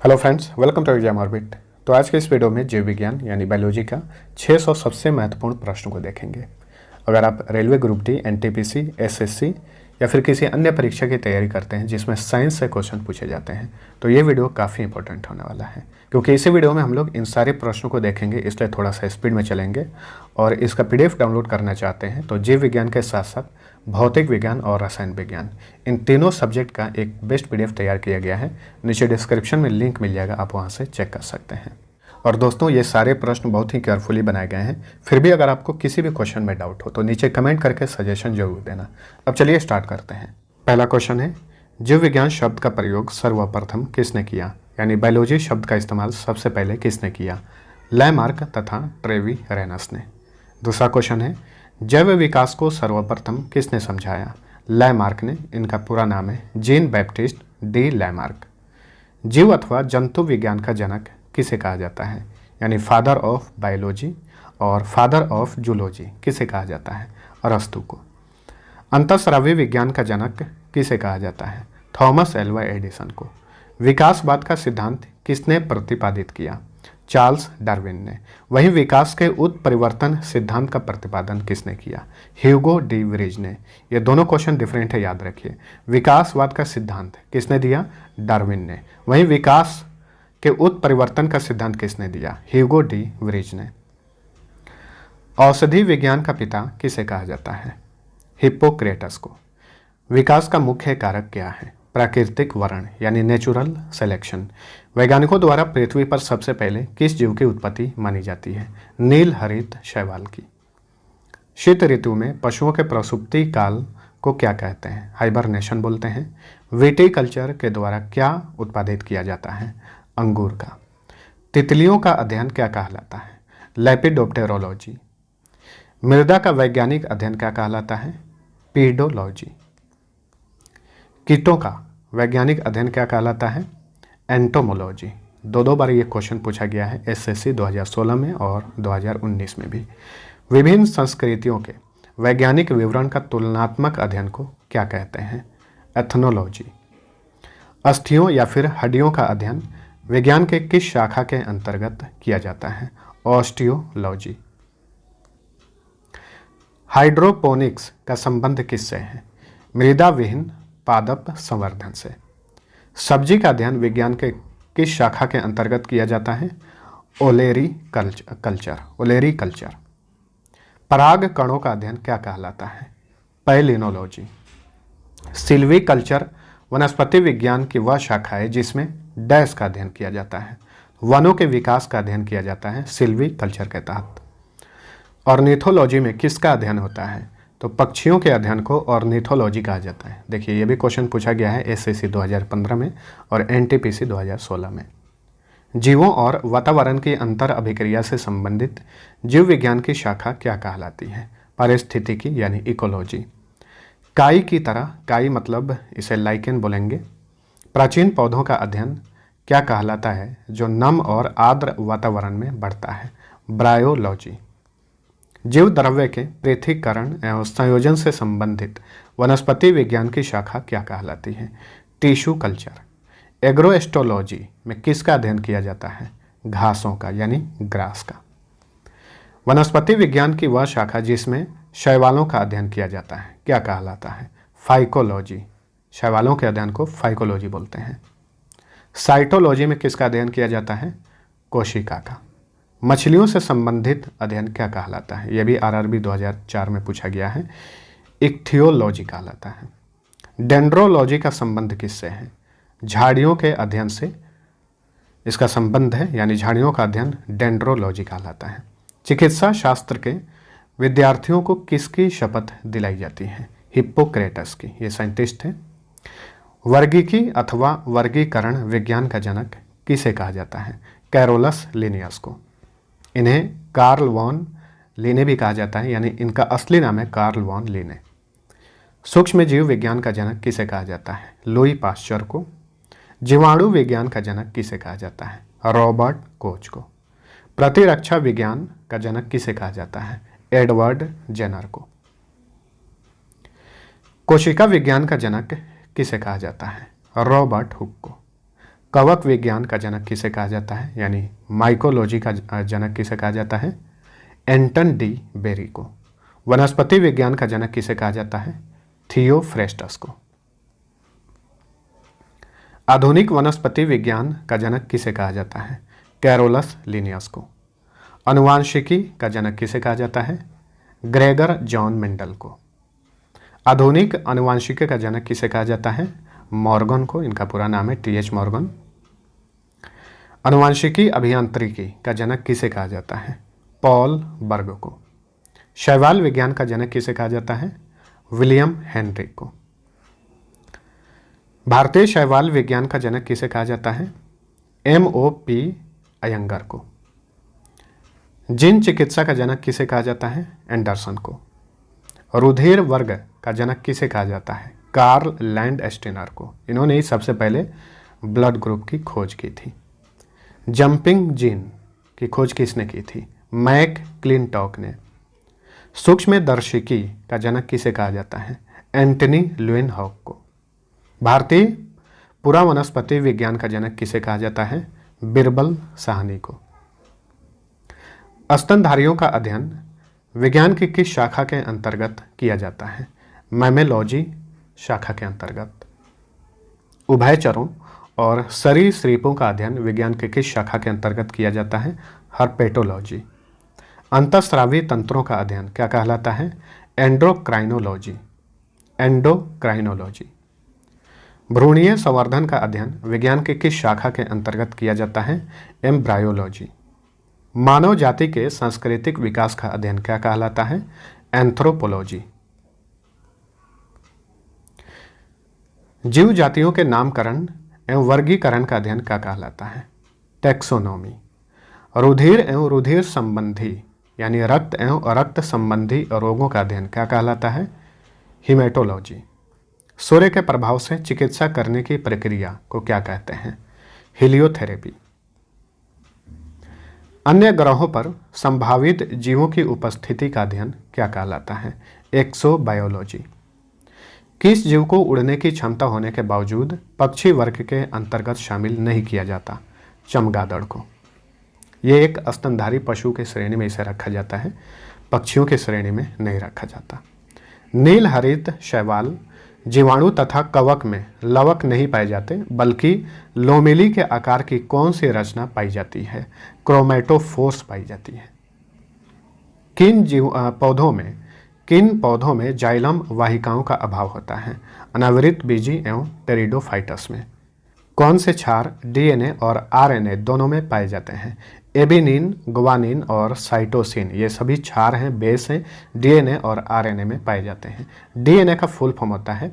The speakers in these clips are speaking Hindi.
Hello friends, welcome to exam orbit. तो आज के इस वीडियो में जीव विज्ञान यानी बायोलॉजी का 600 सबसे महत्वपूर्ण प्रश्नों को देखेंगे। अगर आप railway group D, NTPC, SSC या फिर किसी अन्य परीक्षा की तैयारी करते हैं जिसमें साइंस से क्वेश्चन पूछे जाते हैं, तो ये वीडियो काफ़ी इंपॉर्टेंट होने वाला है, क्योंकि इसी वीडियो में हम लोग इन सारे प्रश्नों को देखेंगे, इसलिए थोड़ा सा स्पीड में चलेंगे। और इसका पीडीएफ डाउनलोड करना चाहते हैं तो जीव विज्ञान के साथ साथ भौतिक विज्ञान और रसायन विज्ञान, इन तीनों सब्जेक्ट का एक बेस्ट पीडीएफ तैयार किया गया है। नीचे डिस्क्रिप्शन में लिंक मिल जाएगा, आप वहां से चेक कर सकते हैं। और दोस्तों, ये सारे प्रश्न बहुत ही केयरफुली बनाए गए हैं। फिर भी अगर आपको किसी भी क्वेश्चन में डाउट हो तो नीचे कमेंट करके सजेशन जरूर देना। अब चलिए स्टार्ट करते हैं। पहला क्वेश्चन है, जीव विज्ञान शब्द का प्रयोग सर्वप्रथम किसने किया? यानी बायोलॉजी शब्द का इस्तेमाल सबसे पहले किसने किया? लैमार्क तथा ट्रेवी रेनस ने। दूसरा क्वेश्चन है, जैव विकास को सर्वप्रथम किसने समझाया? लैमार्क ने। इनका पूरा नाम है जीन बैप्टिस्ट डी लैमार्क। जीव अथवा जंतु विज्ञान का जनक किसे कहा जाता है? यानी फादर ऑफ बायोलॉजी और फादर ऑफ जूलॉजी किसे कहा जाता है? अरस्तु को। अंतःस्रावी विज्ञान का जनक किसे कहा जाता है? थॉमस एल्वा एडिसन को। विकासवाद का सिद्धांत किसने प्रतिपादित किया? चार्ल्स डार्विन ने। वहीं विकास के उत्परिवर्तन सिद्धांत का प्रतिपादन किसने किया? ह्यूगो डी व्रीज ने। ये दोनों क्वेश्चन डिफरेंट है, याद रखिए। विकासवाद का सिद्धांत किसने दिया? डार्विन ने। वहीं विकास के उत्परिवर्तन का सिद्धांत किसने दिया? ह्यूगो डी व्रीज ने। औषधि विज्ञान का पिता किसे कहा जाता है? हिप्पोक्रेटस को। विकास का मुख्य कारक क्या है? प्राकृतिक वर्ण यानी नेचुरल सिलेक्शन। वैज्ञानिकों द्वारा पृथ्वी पर सबसे पहले किस जीव की उत्पत्ति मानी जाती है? नील हरित शैवाल की। शीत ऋतु में पशुओं के प्रसूति काल को क्या कहते हैं? हाइबरनेशन बोलते हैं। विटिकल्चर के द्वारा क्या उत्पादित किया जाता है? अंगूर का। तितलियों का अध्ययन क्या कहलाता है? लेपिडोप्टेरोलॉजी। मृदा का वैज्ञानिक अध्ययन क्या कहलाता है? पीडोलॉजी। कीटों का वैज्ञानिक अध्ययन क्या कहलाता है? एंटोमोलॉजी। दो बार ये क्वेश्चन पूछा गया है, एसएससी 2016 में और 2019 में भी। विभिन्न संस्कृतियों के वैज्ञानिक विवरण का तुलनात्मक अध्ययन को क्या कहते हैं? एथनोलॉजी। अस्थियों या फिर हड्डियों का अध्ययन विज्ञान के किस शाखा के अंतर्गत किया जाता है? ऑस्टियोलॉजी। हाइड्रोपोनिक्स का संबंध किससे है? मृदा विहीन पादप संवर्धन से। सब्जी का अध्ययन विज्ञान के किस शाखा के अंतर्गत किया जाता है? ओलेरी कल्चर। पराग कणों का अध्ययन क्या कहलाता है? पैलिनोलॉजी। सिल्वी कल्चर वनस्पति विज्ञान की वह शाखा है जिसमें डैश का अध्ययन किया जाता है। वनों के विकास का अध्ययन किया जाता है सिल्वी कल्चर के तहत। ऑर्निथोलॉजी में किसका अध्ययन होता है? तो पक्षियों के अध्ययन को ऑर्निथोलॉजी कहा जाता है। देखिए, ये भी क्वेश्चन पूछा गया है एसएससी 2015 में और एनटीपीसी 2016 में। जीवों और वातावरण की अंतर अभिक्रिया से संबंधित जीव विज्ञान की शाखा क्या कहलाती है? पारिस्थितिकी यानी इकोलॉजी। काई की तरह, काई मतलब इसे लाइकेन बोलेंगे, प्राचीन पौधों का अध्ययन क्या कहलाता है जो नम और आर्द्र वातावरण में बढ़ता है? ब्रायोलॉजी। जीव द्रव्य के पृथक्करण एवं संयोजन से संबंधित वनस्पति विज्ञान की शाखा क्या कहलाती है? Tissue culture. एग्रोएस्ट्रोलॉजी में किसका अध्ययन किया जाता है? घासों का यानी ग्रास का। वनस्पति विज्ञान की वह शाखा जिसमें शैवालों का अध्ययन किया जाता है क्या कहलाता है? फाइकोलॉजी। शैवालों के अध्ययन को फाइकोलॉजी बोलते हैं। साइटोलॉजी में किसका अध्ययन किया जाता है? कोशिका का। मछलियों से संबंधित अध्ययन क्या कहलाता है? यह भी आरआरबी 2004 में पूछा गया है। इक्थियोलॉजी कहलाता है। डेंड्रोलॉजी का संबंध किससे है? झाड़ियों के अध्ययन से इसका संबंध है, यानी झाड़ियों का अध्ययन डेंड्रोलॉजी कहलाता है। चिकित्सा शास्त्र के विद्यार्थियों को किसकी शपथ दिलाई जाती है? हिप्पोक्रेटस की। ये साइंटिस्ट है। वर्गीकी अथवा वर्गीकरण विज्ञान का जनक किसे कहा जाता है? कैरोलस लिनियस को। इन्हें कार्ल वॉन लीने भी कहा जाता है, यानी इनका असली नाम है कार्ल वॉन लीने। सूक्ष्म जीव विज्ञान का जनक किसे कहा जाता है? लुई पास्चर को। जीवाणु विज्ञान का जनक किसे कहा जाता है? रॉबर्ट कोच को। प्रतिरक्षा विज्ञान का जनक किसे कहा जाता है? एडवर्ड जेनर को। कोशिका विज्ञान का जनक किसे कहा जाता है? रॉबर्ट हुक को। कवक विज्ञान का जनक किसे कहा जाता है, यानी माइकोलॉजी का जनक किसे कहा जाता है, एंटन डी बेरी को। वनस्पति विज्ञान का जनक किसे कहा जाता है, थियोफ्रेस्टस को। आधुनिक वनस्पति विज्ञान का जनक किसे कहा जाता है, कैरोलस लिनियस को। अनुवांशिकी का जनक किसे कहा जाता है, ग्रेगर जॉन मेंडल को। आधुनिक अनुवांशिकी का जनक किसे कहा जाता है, मॉर्गन को। इनका पूरा नाम है टी.एच. मॉर्गन। अनुवांशिकी अभियांत्रिकी का जनक किसे कहा जाता है, पॉल बर्ग को। शैवाल विज्ञान का जनक किसे कहा जाता है, विलियम हेनरी को। भारतीय शैवाल विज्ञान का जनक किसे कहा जाता है, M.O.P. अयंगर को। जीन चिकित्सा का जनक किसे कहा जाता है, एंडरसन को। रुधिर वर्ग का जनक किसे कहा जाता है, कार्ल लैंडस्टीनर को। इन्होंने ही सबसे पहले ब्लड ग्रुप की खोज की थी। जंपिंग जीन की खोज किसने की थी, मैक क्लिंटॉक ने। सूक्ष्मदर्शिकी का जनक किसे कहा जाता है, एंटनी ल्यूएनहॉक को। भारतीय पुरावनस्पति विज्ञान का जनक किसे कहा जाता है, बिरबल साहनी को। स्तनधारियों का अध्ययन विज्ञान की किस शाखा के अंतर्गत किया जाता है, मैमेलॉजी शाखा के अंतर्गत। उभयचरों और सरीसृपों का अध्ययन विज्ञान के किस शाखा के अंतर्गत किया जाता है, हर्पेटोलॉजी। अंतःस्रावी तंत्रों का अध्ययन क्या कहलाता है, एंडोक्राइनोलॉजी। एंडोक्राइनोलॉजी। भ्रूणीय संवर्धन का अध्ययन विज्ञान के किस शाखा के अंतर्गत किया जाता है, एम्ब्रायोलॉजी। मानव जाति के सांस्कृतिक विकास का अध्ययन क्या कहलाता है, एंथ्रोपोलॉजी। जीव जातियों के नामकरण एवं वर्गीकरण का अध्ययन क्या कहलाता है, टैक्सोनॉमी। रुधिर एवं रुधिर संबंधी यानी रक्त एवं रक्त संबंधी रोगों का अध्ययन क्या कहलाता है, हीमेटोलॉजी। सूर्य के प्रभाव से चिकित्सा करने की प्रक्रिया को क्या कहते हैं, हीलियोथेरेपी। अन्य ग्रहों पर संभावित जीवों की उपस्थिति का अध्ययन क्या कहलाता है, एक्सोबायोलॉजी। किस जीव को उड़ने की क्षमता होने के बावजूद पक्षी वर्ग के अंतर्गत शामिल नहीं किया जाता, चमगादड़ को। ये एक स्तनधारी पशु के श्रेणी में इसे रखा जाता है, पक्षियों की श्रेणी में नहीं रखा जाता। नील हरित शैवाल जीवाणु तथा कवक में लवक नहीं पाए जाते, बल्कि लोमेली के आकार की कौन सी रचना पाई जाती है, क्रोमेटोफोर्स पाई जाती है। किन पौधों में जाइलम वाहिकाओं का अभाव होता है, अनावृत बीजी एवं टेरिडोफाइटस में। कौन से क्षार डीएनए और आरएनए दोनों में पाए जाते हैं, एबिनिन, गुवानिन और साइटोसिन। ये सभी क्षार हैं, बेस हैं, डीएनए और आरएनए में पाए जाते हैं। डीएनए का फुल फॉर्म होता है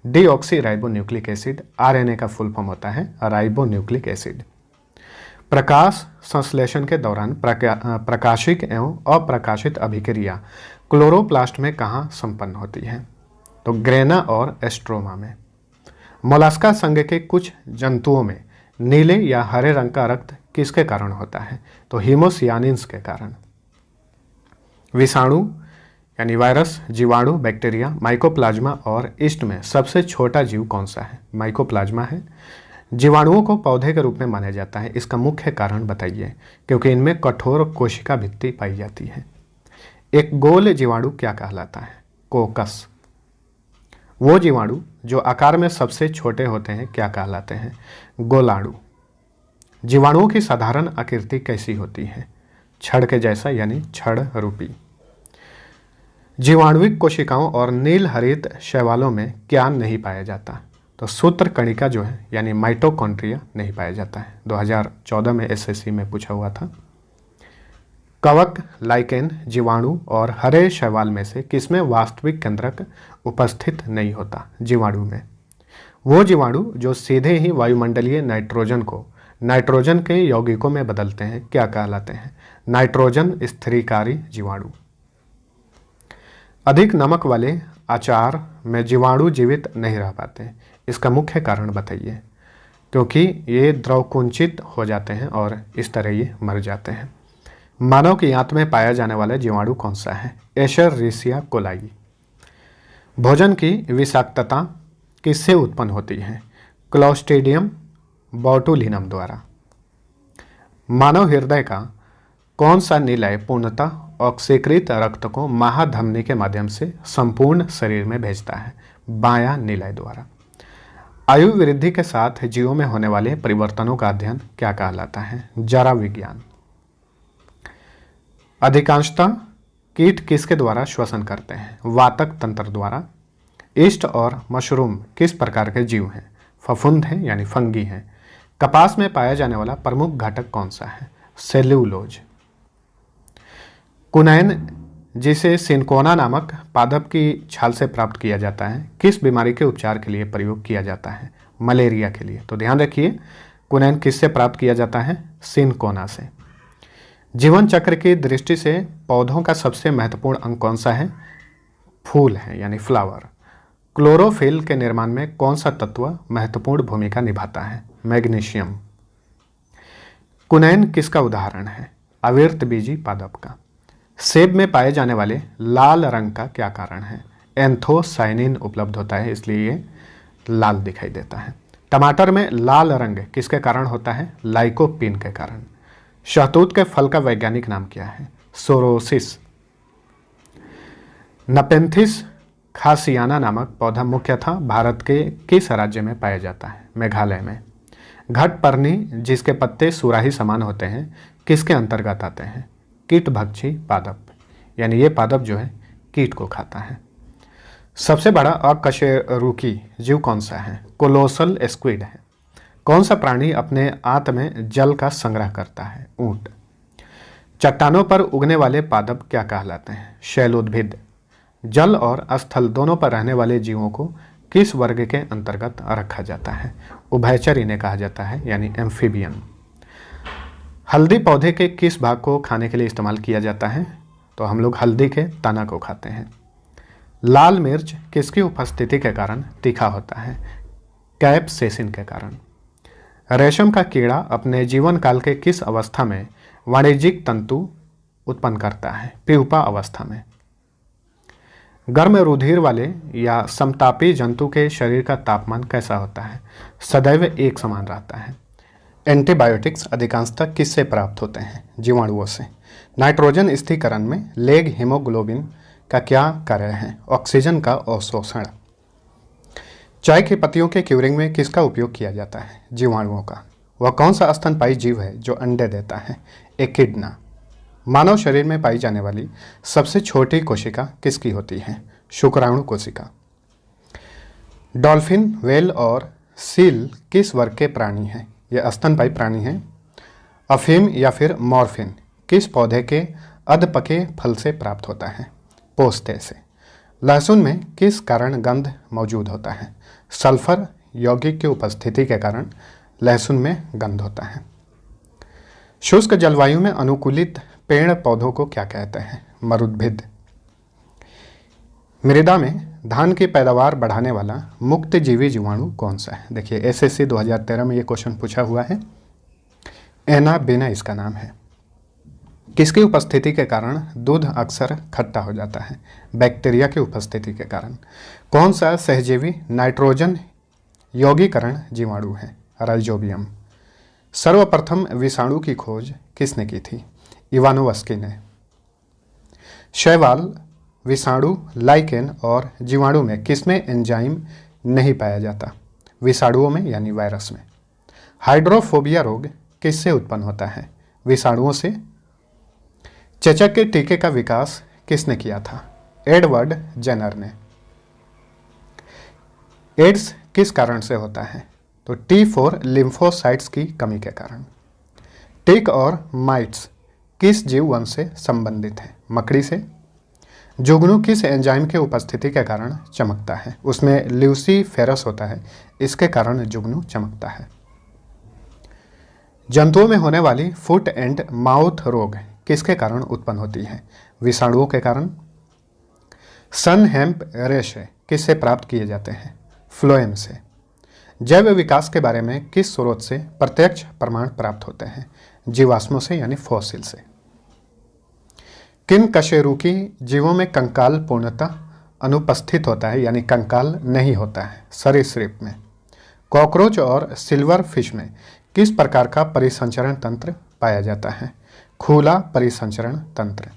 deoxy ribo nucleic acid, RNA का फुल फॉर्म होता है राइबो न्यूक्लिक एसिड। प्रकाश संश्लेषण के दौरान प्रकाशिक एवं अप्रकाशित अभिक्रिया क्लोरोप्लास्ट में कहाँ संपन्न होती है, तो ग्रेना और एस्ट्रोमा में। मोलास्का संघ के कुछ जंतुओं में नीले या हरे रंग का रक्त किसके कारण होता है, तो हीमोसियानिन्स के कारण। विषाणु यानी वायरस, जीवाणु, बैक्टीरिया, माइकोप्लाज्मा और ईस्ट में सबसे छोटा जीव कौन सा है, माइकोप्लाज्मा है। जीवाणुओं को पौधे के रूप में माना जाता है, इसका मुख्य कारण बताइए, क्योंकि इनमें कठोर कोशिका भित्ति पाई जाती है। एक गोल जीवाणु क्या कहलाता है, कोकस। वो जीवाणु जो आकार में सबसे छोटे होते हैं क्या कहलाते हैं, गोलाणु। जीवाणुओं की साधारण आकृति कैसी होती है, छड़ के जैसा यानी छड़ रूपी। जीवाणुविक कोशिकाओं और नील हरित शैवालों में क्या नहीं पाया जाता, तो सूत्र कणिका जो है यानी माइटोकॉन्ड्रिया नहीं पाया जाता है। 2014 में एसएससी में पूछा हुआ था। कवक, लाइकेन, जीवाणु और हरे शैवाल में से किसमें वास्तविक केंद्रक उपस्थित नहीं होता, जीवाणु में। वो जीवाणु जो सीधे ही वायुमंडलीय नाइट्रोजन को नाइट्रोजन के यौगिकों में बदलते हैं क्या कहलाते हैं, नाइट्रोजन स्थिरीकारी जीवाणु। अधिक नमक वाले अचार में जीवाणु जीवित नहीं रह पाते, इसका मुख्य कारण बताइए, क्योंकि ये द्रवकुंचित हो जाते हैं और इस तरह ये मर जाते हैं। मानव की आंत में पाया जाने वाला जीवाणु कौन सा है, एशेरिसिया कोलाई। भोजन की विषाक्तता किससे उत्पन्न होती है, क्लोस्ट्रीडियम बोटुलिनम द्वारा। मानव हृदय का कौन सा निलय पूर्णतः ऑक्सीकृत रक्त को महाधमनी के माध्यम से संपूर्ण शरीर में भेजता है? बायां निलय द्वारा। आयु वृद्धि के साथ जीवों में होने वाले परिवर्तनों का अध्ययन क्या कहलाता है? जरा विज्ञान। अधिकांशतः कीट किसके द्वारा श्वसन करते हैं? वातक तंत्र द्वारा। ईस्ट और मशरूम किस प्रकार के जीव हैं? फफूंद हैं यानी फंगी हैं। कपास में पाया जाने वाला प्रमुख घटक कौन सा है? सेल्यूलोज। कुनैन, जिसे सिनकोना नामक पादप की छाल से प्राप्त किया जाता है, किस बीमारी के उपचार के लिए प्रयोग किया जाता है? मलेरिया के लिए। तो ध्यान रखिए, कुनैन किससे प्राप्त किया जाता है? सिनकोना से। जीवन चक्र की दृष्टि से पौधों का सबसे महत्वपूर्ण अंग कौन सा है? फूल है यानी फ्लावर। क्लोरोफिल के निर्माण में कौन सा तत्व महत्वपूर्ण भूमिका निभाता है? मैग्नीशियम। कुनैन किसका उदाहरण है? अविर्तबीजी पादप का। सेब में पाए जाने वाले लाल रंग का क्या कारण है? एंथोसाइनिन उपलब्ध होता है, इसलिए ये लाल दिखाई देता है। टमाटर में लाल रंग किसके कारण होता है? लाइकोपीन के कारण। शहतूत के फल का वैज्ञानिक नाम क्या है? सोरोसिस। नपेंथिस खासियाना नामक पौधा मुख्यतः भारत के किस राज्य में पाया जाता है? मेघालय में। घटपर्णी, जिसके पत्ते सुराही समान होते हैं, किसके अंतर्गत आते हैं? कीटभक्षी पादप, यानी ये पादप जो है कीट को खाता है। सबसे बड़ा अकशेरुकी जीव कौन सा है? कोलोसल स्क्विड है। कौन सा प्राणी अपने आंत में जल का संग्रह करता है? ऊंट। चट्टानों पर उगने वाले पादप क्या कहलाते हैं? शैलोद्भिद। जल और स्थल दोनों पर रहने वाले जीवों को किस वर्ग के अंतर्गत रखा जाता है? उभयचर इन्हें कहा जाता है, यानी एम्फीबियन। हल्दी पौधे के किस भाग को खाने के लिए इस्तेमाल किया जाता है? तो हम लोग हल्दी के तना को खाते हैं। लाल मिर्च किसकी उपस्थिति के कारण तीखा होता है? कैप्सेसिन के कारण। रेशम का कीड़ा अपने जीवन काल के किस अवस्था में वाणिज्यिक तंतु उत्पन्न करता है? प्यूपा अवस्था में। गर्म रुधिर वाले या समतापी जंतु के शरीर का तापमान कैसा होता है? सदैव एक समान रहता है। एंटीबायोटिक्स अधिकांशतः किससे प्राप्त होते हैं? जीवाणुओं से। नाइट्रोजन स्थिरीकरण में लेग हीमोग्लोबिन का क्या कार्य है? ऑक्सीजन का अवशोषण। चाय की पत्तियों के क्यूरिंग में किसका उपयोग किया जाता है? जीवाणुओं का। वह कौन सा स्तनपायी जीव है जो अंडे देता है? एकिडना। मानव शरीर में पाई जाने वाली सबसे छोटी कोशिका किसकी होती है? शुक्राणु कोशिका। डॉल्फिन, व्हेल और सील किस वर्ग के प्राणी हैं? ये स्तनपायी प्राणी हैं। अफीम या फिर मॉर्फिन किस पौधे के अधपके फल से प्राप्त होता है? पोस्ते से। लहसुन में किस कारण गंध मौजूद होता है? सल्फर यौगिक की उपस्थिति के कारण लहसुन में गंध होता है। शुष्क जलवायु में अनुकूलित पेड़ पौधों को क्या कहते हैं? मरुद्भिद। मृदा में धान की पैदावार बढ़ाने वाला मुक्त जीवी जीवाणु कौन सा है? देखिए, एसएससी 2013 में ये क्वेश्चन पूछा हुआ है। एनाबेना इसका नाम है। किसकी उपस्थिति के कारण दूध अक्सर खट्टा हो जाता है? बैक्टीरिया की उपस्थिति के कारण। कौन सा सहजीवी नाइट्रोजन यौगीकरण जीवाणु है? राइजोबियम। सर्वप्रथम विषाणु की खोज किसने की थी? इवानोवस्की ने। शैवाल, विषाणु, लाइकेन और जीवाणु में किसमें एंजाइम नहीं पाया जाता? विषाणुओं में यानी वायरस में। हाइड्रोफोबिया रोग किससे उत्पन्न होता है? विषाणुओं से। चेचक के टीके का विकास किसने किया था? एडवर्ड जेनर ने। एड्स किस कारण से होता है? तो T4 लिम्फोसाइट्स की कमी के कारण। टिक और माइट्स किस जीव वंश से संबंधित है? मकड़ी से। जुगनू किस एंजाइम की उपस्थिति के कारण चमकता है? उसमें ल्यूसीफेरस होता है, इसके कारण जुगनू चमकता है। जंतुओं में होने वाली फुट एंड माउथ रोग किसके कारण उत्पन्न होती है? विषाणुओं के कारण। सन हेम्प रेशे किससे प्राप्त किए जाते हैं? फ्लोएम से। जैव विकास के बारे में किस स्रोत से प्रत्यक्ष प्रमाण प्राप्त होते हैं? जीवाश्मों से यानी फॉसिल से। किन कशेरुकी जीवों में कंकाल पूर्णतः अनुपस्थित होता है, यानी कंकाल नहीं होता है? सरीसृप में। कॉकरोच और सिल्वर फिश में किस प्रकार का परिसंचरण तंत्र पाया जाता है? खुला परिसंचरण तंत्र।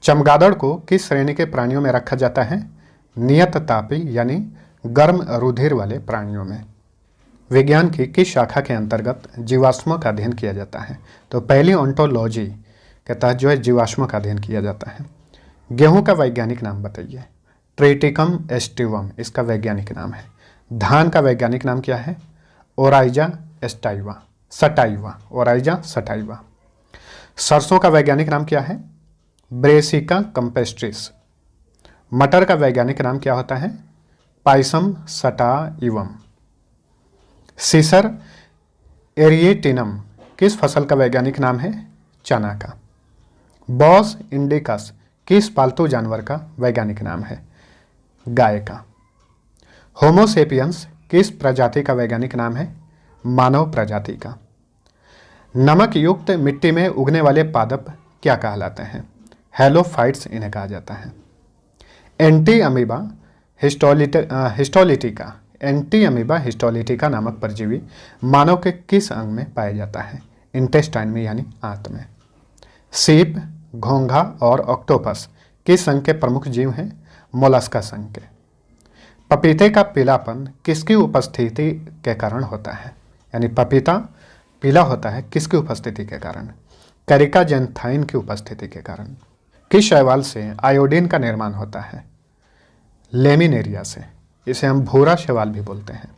चमगादड़ को किस श्रेणी के प्राणियों में रखा जाता है? नियत तापी यानी गर्म रुधिर वाले प्राणियों में। विज्ञान की किस शाखा के अंतर्गत जीवाश्मों का अध्ययन किया जाता है? तो पैलियोंटोलॉजी के तहत जो है जीवाश्मों का अध्ययन किया जाता है। गेहूं का वैज्ञानिक नाम बताइए। ट्रिटिकम एस्टिवम इसका वैज्ञानिक नाम है। धान का वैज्ञानिक नाम क्या है? Oryza sativa Oryza sativa. सरसों का वैज्ञानिक नाम क्या है? Brassica campestris. मटर का वैज्ञानिक नाम क्या होता है? Pisum sativum. सीसर एरिएटिनम किस फसल का वैज्ञानिक नाम है? चना का। बॉस इंडिकस किस पालतू जानवर का वैज्ञानिक नाम है? गाय का। होमोसेपियंस किस प्रजाति का वैज्ञानिक नाम है? मानव प्रजाति का। नमक युक्त मिट्टी में उगने वाले पादप क्या कहलाते हैं? हेलोफाइट्स इन्हें कहा जाता है। एंटी अमीबा हिस्टोलिटिका नामक परजीवी मानव के किस अंग में पाया जाता है? इंटेस्टाइन में यानी आंत में। सीप, घोंघा और ऑक्टोपस किस संघ के प्रमुख जीव हैं? मोलस्का संघ के। पपीते का पीलापन किसकी उपस्थिति के कारण होता है? यानी पपीता पीला होता है किसकी उपस्थिति के कारण? कैरिका जेंथाइन की उपस्थिति के कारण। किस शैवाल से आयोडीन का निर्माण होता है? लेमिनेरिया से। इसे हम भूरा शैवाल भी बोलते हैं।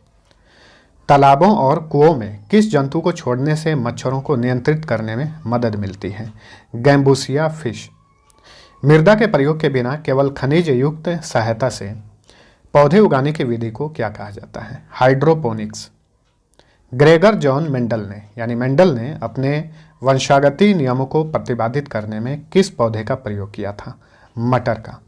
तालाबों और कुओं में किस जंतु को छोड़ने से मच्छरों को नियंत्रित करने में मदद मिलती है? Gambusia fish. मृदा के प्रयोग के बिना केवल खनिज युक्त सहायता से पौधे उगाने की विधि को क्या कहा जाता है? हाइड्रोपोनिक्स। ग्रेगर जॉन मेंडल ने अपने वंशागति नियमों को प्रतिपादित करने में किस पौधे का प्रयोग किया था? मटर का।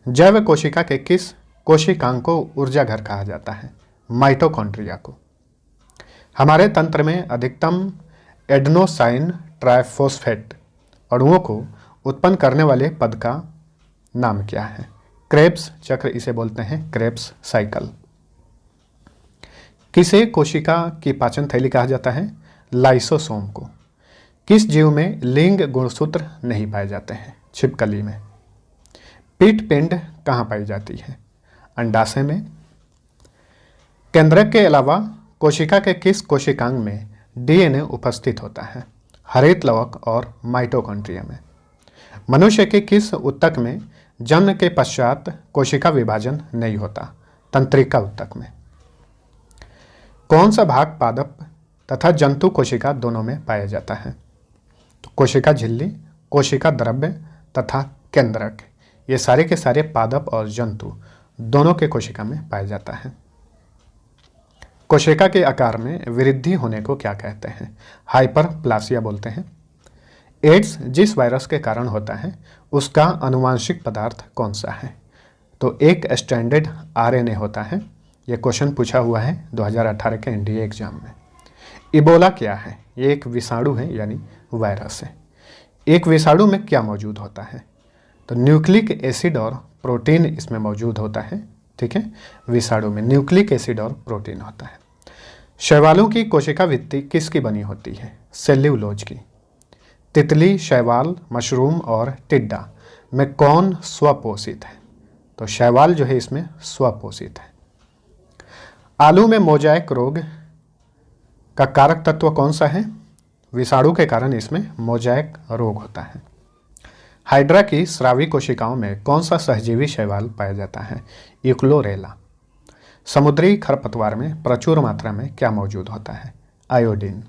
जैव कोशिका के किस कोशिकांग को ऊर्जा घर कहा जाता है? माइटोकॉन्ड्रिया को। हमारे तंत्र में अधिकतम एडेनोसाइन ट्राइफॉस्फेट अणुओं को उत्पन्न करने वाले पद का नाम क्या है? क्रेब्स चक्र इसे बोलते हैं, क्रेब्स साइकिल। किसे कोशिका की पाचन थैली कहा जाता है? लाइसोसोम को। किस जीव में लिंग गुणसूत्र नहीं पाए जाते हैं? छिपकली में। पीट पिंड कहाँ पाई जाती है? अंडाशय में। केंद्रक के अलावा कोशिका के किस कोशिकांग में डीएनए उपस्थित होता है? हरित लवक और माइटोकॉन्ड्रिया में। मनुष्य के किस ऊतक में जन्म के पश्चात कोशिका विभाजन नहीं होता? तंत्रिका ऊतक में। कौन सा भाग पादप तथा जंतु कोशिका दोनों में पाया जाता है? तो कोशिका झिल्ली, कोशिका द्रव्य तथा केंद्रक, ये सारे के सारे पादप और जंतु दोनों के कोशिका में पाया जाता है। कोशिका के आकार में वृद्धि होने को क्या कहते हैं? हाइपरप्लासिया बोलते हैं। एड्स जिस वायरस के कारण होता है उसका आनुवांशिक पदार्थ कौन सा है? तो एक स्टैंडर्ड आरएनए होता है। यह क्वेश्चन पूछा हुआ है 2018 के एनडीए एग्जाम में। इबोला क्या है? ये एक विषाणु है यानी वायरस है। एक विषाणु में क्या मौजूद होता है? तो न्यूक्लिक एसिड और प्रोटीन इसमें मौजूद होता है। ठीक है, विषाणु में न्यूक्लिक एसिड और प्रोटीन होता है। शैवालों की कोशिका भित्ति किसकी बनी होती है? सेल्यूलोज की। तितली, शैवाल, मशरूम और टिड्डा में कौन स्वपोषित है? तो शैवाल जो है इसमें स्वपोषित है। आलू में मोजाइक रोग का कारक तत्व कौन सा है? विषाणु के कारण इसमें मोजाइक रोग होता है। हाइड्रा की स्रावी कोशिकाओं में कौन सा सहजीवी शैवाल पाया जाता है? यूक्लोरेला। समुद्री खरपतवार में प्रचुर मात्रा में क्या मौजूद होता है? आयोडीन।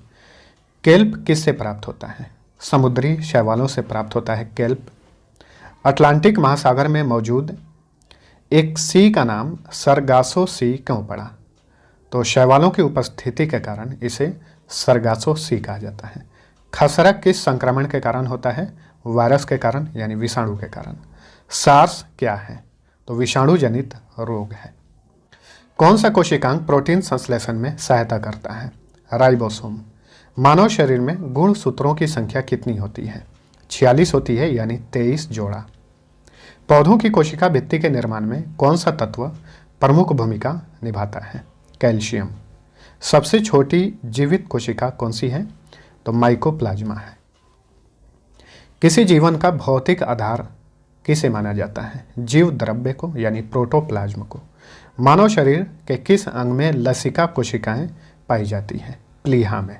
केल्प किससे प्राप्त होता है? समुद्री शैवालों से प्राप्त होता है केल्प। अटलांटिक महासागर में मौजूद एक सी का नाम सरगासो सी क्यों पड़ा? तो शैवालों की उपस्थिति के कारण इसे सरगासो सी कहा जाता है। खसरा किस संक्रमण के कारण होता है? वायरस के कारण यानी विषाणु के कारण। सार्स क्या है? तो विषाणु जनित रोग है। कौन सा कोशिकांग प्रोटीन संश्लेषण में सहायता करता है? राइबोसोम। मानव शरीर में गुणसूत्रों की संख्या कितनी होती है? 46 होती है यानी 23 जोड़ा। पौधों की कोशिका भित्ति के निर्माण में कौन सा तत्व प्रमुख भूमिका निभाता है? कैल्शियम। सबसे छोटी जीवित कोशिका कौन सी है? तो माइकोप्लाज्मा है। किसी जीवन का भौतिक आधार किसे माना जाता है? जीव द्रव्य को यानी प्रोटोप्लाज्म को। मानव शरीर के किस अंग में लसिका कोशिकाएं पाई जाती हैं? प्लीहा में।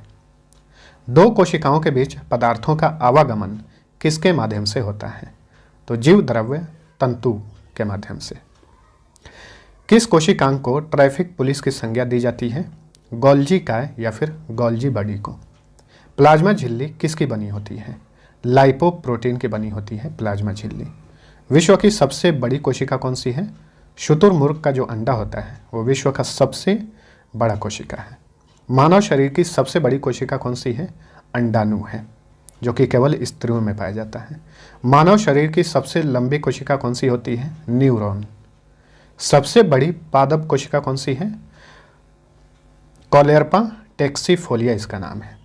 दो कोशिकाओं के बीच पदार्थों का आवागमन किसके माध्यम से होता है? तो जीव द्रव्य तंतु के माध्यम से। किस कोशिकांग को ट्रैफिक पुलिस की संज्ञा दी जाती है? गोल्जी काय या फिर गोल्जी बॉडी को। प्लाज्मा झिल्ली किसकी बनी होती है? लाइपोप्रोटीन की बनी होती है प्लाज्मा झिल्ली। विश्व की सबसे बड़ी कोशिका कौन सी है? शुतुरमुर्ग का जो अंडा होता है वो विश्व का सबसे बड़ा कोशिका है। मानव शरीर की सबसे बड़ी कोशिका कौन सी है? अंडाणु है, जो कि केवल स्त्रियों में पाया जाता है। मानव शरीर की सबसे लंबी कोशिका कौन सी होती है? न्यूरॉन। सबसे बड़ी पादप कोशिका कौन सी है? कॉलेर्पा टेक्सीफोलिया इसका नाम है।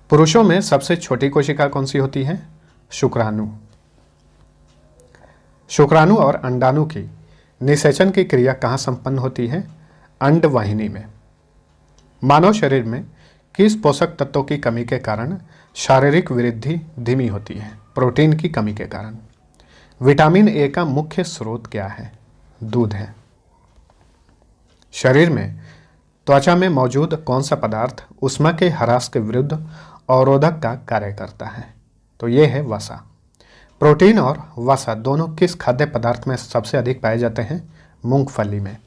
पुरुषों में सबसे छोटी कोशिका कौन सी होती है? शुक्राणु। शुक्राणु और अंडाणु की निषेचन की क्रिया कहाँ संपन्न होती है? अंडवाहिनी में। मानव शरीर में किस पोषक तत्वों की कमी के कारण शारीरिक वृद्धि धीमी होती है? प्रोटीन की कमी के कारण। विटामिन ए का मुख्य स्रोत क्या है? दूध है। शरीर में त्वचा में मौजूद कौन सा पदार्थ ऊष्मा के ह्रास के विरुद्ध अवरोधक का कार्य करता है? तो ये है वसा। प्रोटीन और वसा दोनों किस खाद्य पदार्थ में सबसे अधिक पाए जाते हैं? मूंगफली में।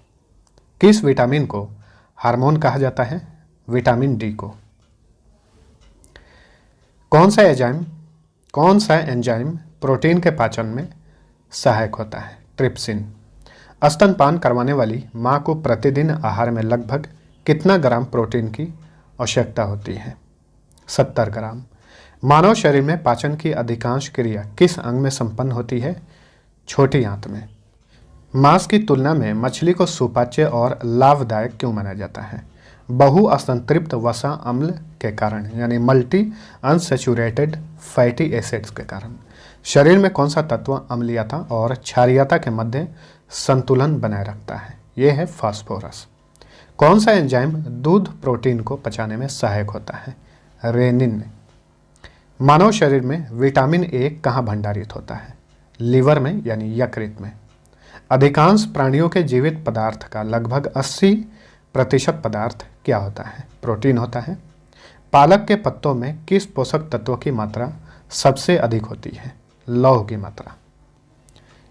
किस विटामिन को हार्मोन कहा जाता है? विटामिन डी को। कौन सा एंजाइम प्रोटीन के पाचन में सहायक होता है? ट्रिप्सिन। स्तनपान करवाने वाली मां को प्रतिदिन आहार में लगभग कितना ग्राम प्रोटीन की आवश्यकता होती है? 70 ग्राम। मानव शरीर में पाचन की अधिकांश क्रिया किस अंग में संपन्न होती है? छोटी आंत में। मांस की तुलना में मछली को सुपाच्य और लाभदायक क्यों माना जाता है? बहु असंतृप्त वसा अम्ल के कारण, यानी मल्टी अनसैचुरेटेड फैटी एसिड्स के कारण। शरीर में कौन सा तत्व अम्लीयता और क्षारीयता के मध्य संतुलन बनाए रखता है? यह है फास्फोरस। कौन सा एंजाइम दूध प्रोटीन को पचाने में सहायक होता है? रेनिन। मानव शरीर में विटामिन ए कहाँ भंडारित होता है? लीवर में यानी यकृत में। अधिकांश प्राणियों के जीवित पदार्थ का लगभग 80% पदार्थ क्या होता है? प्रोटीन होता है। पालक के पत्तों में किस पोषक तत्वों की मात्रा सबसे अधिक होती है? लौह की मात्रा।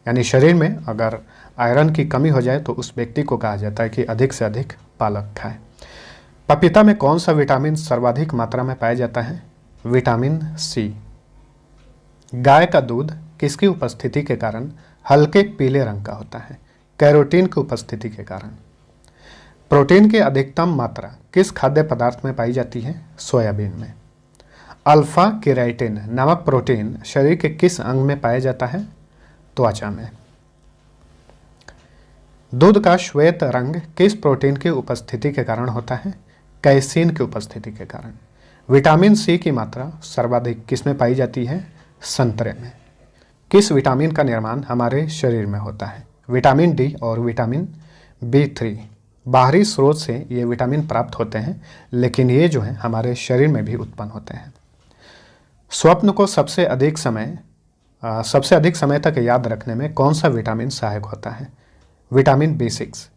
यानी शरीर में अगर आयरन की कमी हो जाए तो उस व्यक्ति को कहा जाता है कि अधिक से अधिक पालक खाए। पपीता में कौन सा विटामिन सर्वाधिक मात्रा में पाया जाता है? Vitamin C. गाय का दूध किसकी उपस्थिति के कारण हल्के पीले रंग का होता है? कैरोटीन की उपस्थिति के कारण। प्रोटीन की अधिकतम मात्रा किस खाद्य पदार्थ में पाई जाती है? सोयाबीन में। अल्फा केराटिन नामक प्रोटीन शरीर के किस अंग में पाया जाता है? त्वचा में। दूध का श्वेत रंग किस प्रोटीन की उपस्थिति के कारण होता है? कैसीन की उपस्थिति के कारण। विटामिन सी की मात्रा सर्वाधिक किसमें पाई जाती है? संतरे में। किस विटामिन का निर्माण हमारे शरीर में होता है? विटामिन डी और विटामिन B3। बाहरी स्रोत से ये विटामिन प्राप्त होते हैं, लेकिन ये जो है हमारे शरीर में भी उत्पन्न होते हैं। स्वप्न को सबसे अधिक समय तक याद रखने में कौन सा विटामिन सहायक होता है? Vitamin B6।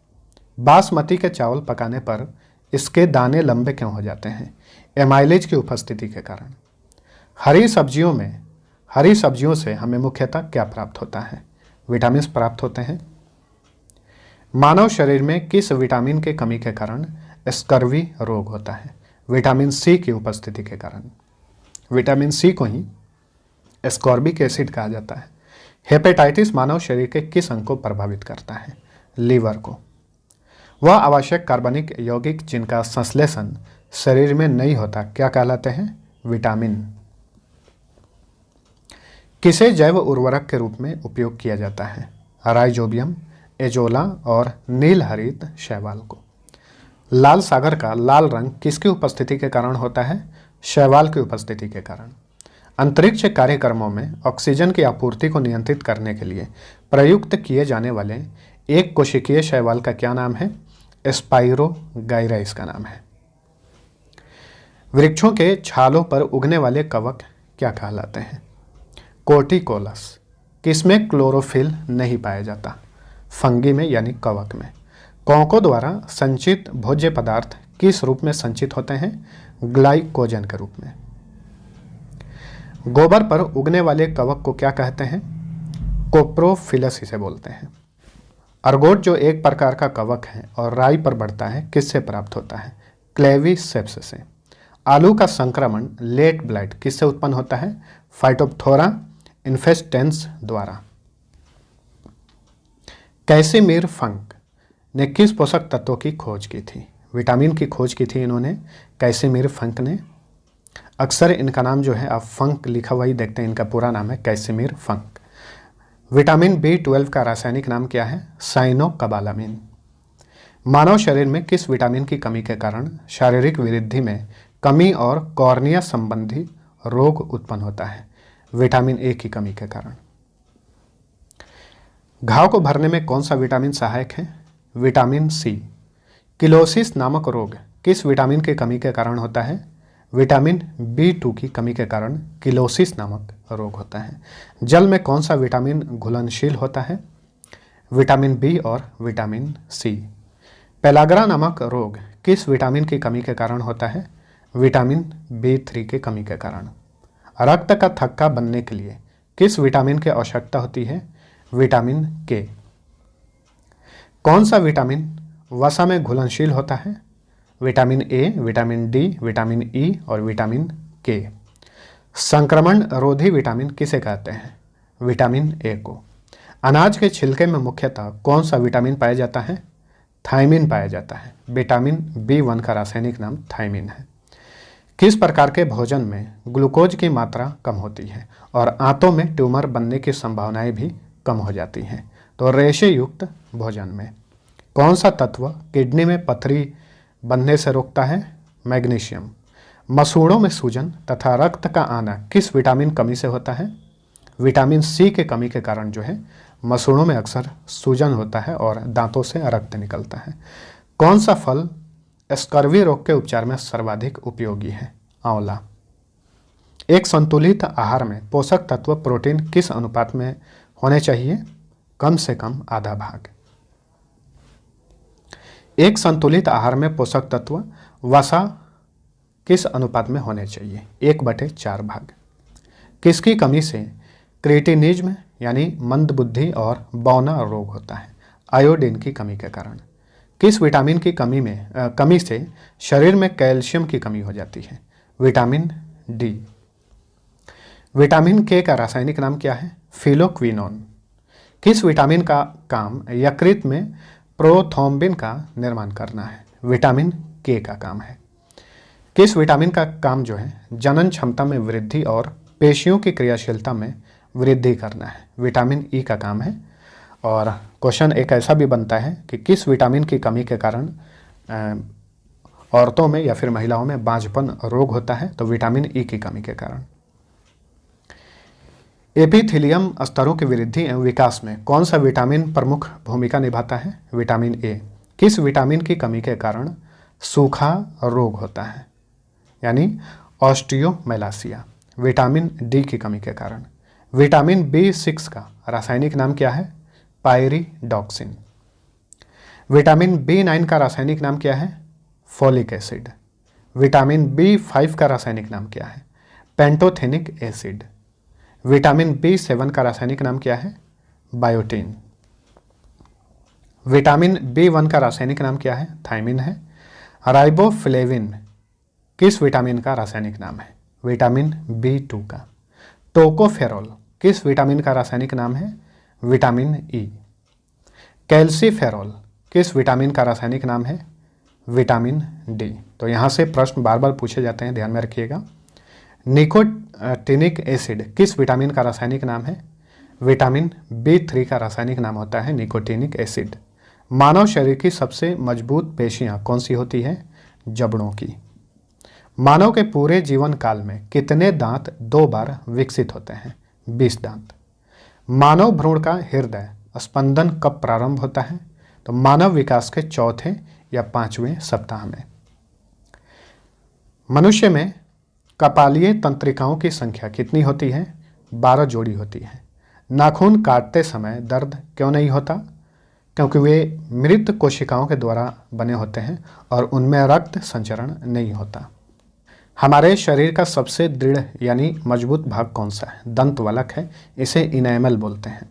बासमती के चावल पकाने पर इसके दाने लंबे क्यों हो जाते हैं? एमाइलेज की उपस्थिति के कारण। हरी सब्जियों से हमें मुख्यतः क्या प्राप्त होता है? विटामिन प्राप्त होते हैं। मानव शरीर में किस विटामिन के कमी के कारण स्कर्वी रोग होता है? विटामिन सी की उपस्थिति के कारण। विटामिन सी को ही एस्कॉर्बिक एसिड कहा जाता है। हेपेटाइटिस मानव शरीर के किस अंग को प्रभावित करता है? लीवर को। वह आवश्यक कार्बनिक यौगिक जिनका संश्लेषण शरीर में नहीं होता क्या कहलाते हैं? विटामिन। किसे जैव उर्वरक के रूप में उपयोग किया जाता है? राइजोबियम, एजोला और नील हरित शैवाल को। लाल सागर का लाल रंग किसकी उपस्थिति के कारण होता है? शैवाल की उपस्थिति के कारण। अंतरिक्ष कार्यक्रमों में ऑक्सीजन की आपूर्ति को नियंत्रित करने के लिए प्रयुक्त किए जाने वाले एक कोशिकीय शैवाल का क्या नाम है? स्पाइरोगाइरा इसका नाम है। वृक्षों के छालों पर उगने वाले कवक क्या कहलाते हैं? कोर्टिकोलस। किसमें क्लोरोफिल नहीं पाया जाता? फंगी में यानी कवक में। कौकों द्वारा संचित भोज्य पदार्थ किस रूप में संचित होते हैं? ग्लाइकोजन के रूप में। गोबर पर उगने वाले कवक को क्या कहते हैं? कोप्रोफिलस इसे बोलते हैं। अर्गोट जो एक प्रकार का कवक है और राई पर बढ़ता है, किससे प्राप्त होता है? क्लेविसेप्स से। आलू का संक्रमण लेट ब्लाइट किससे उत्पन्न होता है? फाइटोप्थोरा इन्फेस्टेंस द्वारा। कैसिमिर फंक ने किस पोषक तत्वों की खोज की थी? विटामिन की खोज की थी इन्होंने, कैसिमिर फंक ने। अक्सर इनका नाम जो है आप फंक लिखा हुआ ही देखते हैं, इनका पूरा नाम है कैसिमिर फंक। विटामिन B12 का रासायनिक नाम क्या है? साइनोकोबालामिन। मानव शरीर में किस विटामिन की कमी के कारण शारीरिक वृद्धि में कमी और कॉर्निया संबंधी रोग उत्पन्न होता है? विटामिन A की कमी के कारण। घाव को भरने में कौन सा विटामिन सहायक है? Vitamin C। किलोसिस नामक रोग किस विटामिन की कमी के कारण होता है? विटामिन B2 की कमी के कारण किलोसिस नामक रोग होता है। जल में कौन सा विटामिन घुलनशील होता है? विटामिन B और विटामिन C। पेलाग्रा नामक रोग किस विटामिन की कमी के कारण होता है? विटामिन B3 की कमी के कारण। रक्त का थक्का बनने के लिए किस विटामिन की आवश्यकता होती है? Vitamin K। कौन सा विटामिन वसा में घुलनशील होता है? Vitamin A, vitamin D, vitamin E और विटामिन K। संक्रमण रोधी विटामिन किसे कहते हैं? विटामिन A को। अनाज के छिलके में मुख्यतः कौन सा विटामिन पाया जाता है? थायमिन पाया जाता है। विटामिन B1 का रासायनिक नाम थायमिन है। किस प्रकार के भोजन में ग्लूकोज की मात्रा कम होती है और आंतों में ट्यूमर बनने की संभावनाएं भी कम हो जाती हैं? तो रेशे युक्त भोजन में। कौन सा तत्व किडनी में पथरी बनने से रोकता है? मैग्नीशियम। मसूड़ों में सूजन तथा रक्त का आना किस विटामिन कमी से होता है? विटामिन C के कमी के कारण जो है मसूड़ों में अक्सर सूजन होता है और दांतों से रक्त निकलता है। कौन सा फल स्कर्वी रोग के उपचार में सर्वाधिक उपयोगी है? आंवला। एक संतुलित आहार में पोषक तत्व प्रोटीन किस अनुपात में होने चाहिए? कम से कम आधा भाग। एक संतुलित आहार में पोषक तत्व वसा किस अनुपात में होने चाहिए? 1/4 भाग। किसकी कमी से क्रिएटिनिज्म यानी मंदबुद्धि और बौना रोग होता है? आयोडीन की कमी के कारण। किस विटामिन की कमी से शरीर में कैल्शियम की कमी हो जाती है? Vitamin D। विटामिन K का रासायनिक नाम क्या है? फिलोक्विनोन। किस विटामिन का काम यकृत में प्रोथ्रोम्बिन का निर्माण करना है? विटामिन K का काम है। किस विटामिन का काम जो है जनन क्षमता में वृद्धि और पेशियों की क्रियाशीलता में वृद्धि करना है? विटामिन E का काम है। और क्वेश्चन एक ऐसा भी बनता है कि किस विटामिन की कमी के कारण औरतों में या फिर महिलाओं में बांझपन रोग होता है? तो विटामिन E की कमी के कारण। एपिथेलियम स्तरों की वृद्धि एवं विकास में कौन सा विटामिन प्रमुख भूमिका निभाता है? Vitamin A। किस विटामिन की कमी के कारण सूखा रोग होता है यानी ऑस्टियोमेलासिया? विटामिन D की कमी के कारण। विटामिन B6 का रासायनिक नाम क्या है? पायरिडॉक्सिन। विटामिन B9 का रासायनिक नाम क्या है? Folic acid. विटामिन B5 का रासायनिक नाम क्या है? Pantothenic acid. विटामिन B7 का रासायनिक नाम क्या है? बायोटीन। विटामिन B1 का रासायनिक नाम क्या है? थायमिन है। राइबोफ्लेविन किस विटामिन का रासायनिक नाम है? विटामिन B2 का। टोकोफेरोल किस विटामिन का रासायनिक नाम है? Vitamin E। कैल्सीफेरोल किस विटामिन का रासायनिक नाम है? Vitamin D। तो यहाँ से प्रश्न बार बार पूछे जाते हैं, ध्यान में रखिएगा। निकोटिनिक एसिड किस विटामिन का रासायनिक नाम है? विटामिन B3 का रासायनिक नाम होता है निकोटिनिक एसिड। मानव शरीर की सबसे मजबूत पेशियां कौन सी होती है? जबड़ों की। मानव के पूरे जीवन काल में कितने दांत 2 बार विकसित होते हैं? 20 दांत। मानव भ्रूण का हृदय स्पंदन कब प्रारंभ होता है? तो मानव विकास के चौथे या 5वें सप्ताह में। मनुष्य में कपालीय तंत्रिकाओं की संख्या कितनी होती है? 12 जोड़ी होती है। नाखून काटते समय दर्द क्यों नहीं होता? क्योंकि वे मृत कोशिकाओं के द्वारा बने होते हैं और उनमें रक्त संचरण नहीं होता। हमारे शरीर का सबसे दृढ़ यानी मजबूत भाग कौन सा है? दंतवलक है, इसे इनेमल बोलते हैं।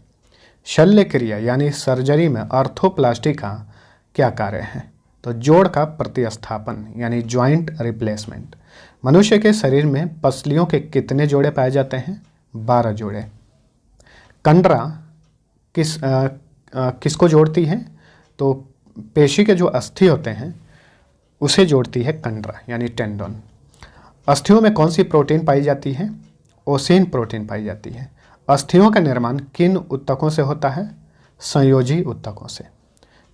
शल्य क्रिया यानी सर्जरी में आर्थोप्लास्टी का क्या कार्य है? तो जोड़ का प्रतिस्थापन यानी ज्वाइंट रिप्लेसमेंट। मनुष्य के शरीर में पसलियों के कितने जोड़े पाए जाते हैं? 12 जोड़े। कंडरा किसको जोड़ती है? तो पेशी के जो अस्थि होते हैं उसे जोड़ती है कंडरा यानी टेंडन। अस्थियों में कौन सी प्रोटीन पाई जाती है? ओसिन प्रोटीन पाई जाती है। अस्थियों का निर्माण किन ऊतकों से होता है? संयोजी ऊतकों से।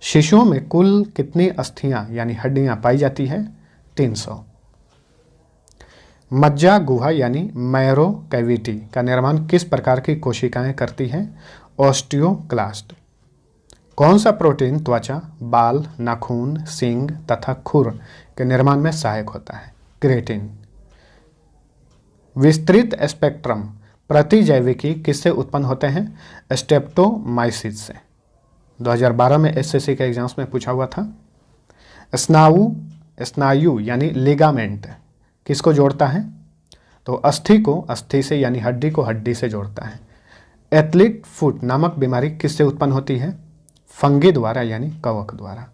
शिशुओं में कुल कितनी अस्थियां यानी हड्डियां पाई जाती है? 300। मज्जा गुहा यानी मैरो कैविटी का निर्माण किस प्रकार की कोशिकाएं करती हैं? ऑस्टियोक्लास्ट। कौन सा प्रोटीन त्वचा, बाल, नाखून, सींग तथा खुर के निर्माण में सहायक होता है? क्रेटिन। विस्तृत स्पेक्ट्रम प्रतिजैविकी किससे उत्पन्न होते हैं? स्ट्रेप्टोमाइसिस से। 2012 में एसएससी के एग्जाम्स में पूछा हुआ था। स्नायु यानी लिगामेंट किसको जोड़ता है? तो अस्थि को अस्थि से यानी हड्डी को हड्डी से जोड़ता है। एथलीट फुट नामक बीमारी किससे उत्पन्न होती है? फंगी द्वारा यानी कवक द्वारा।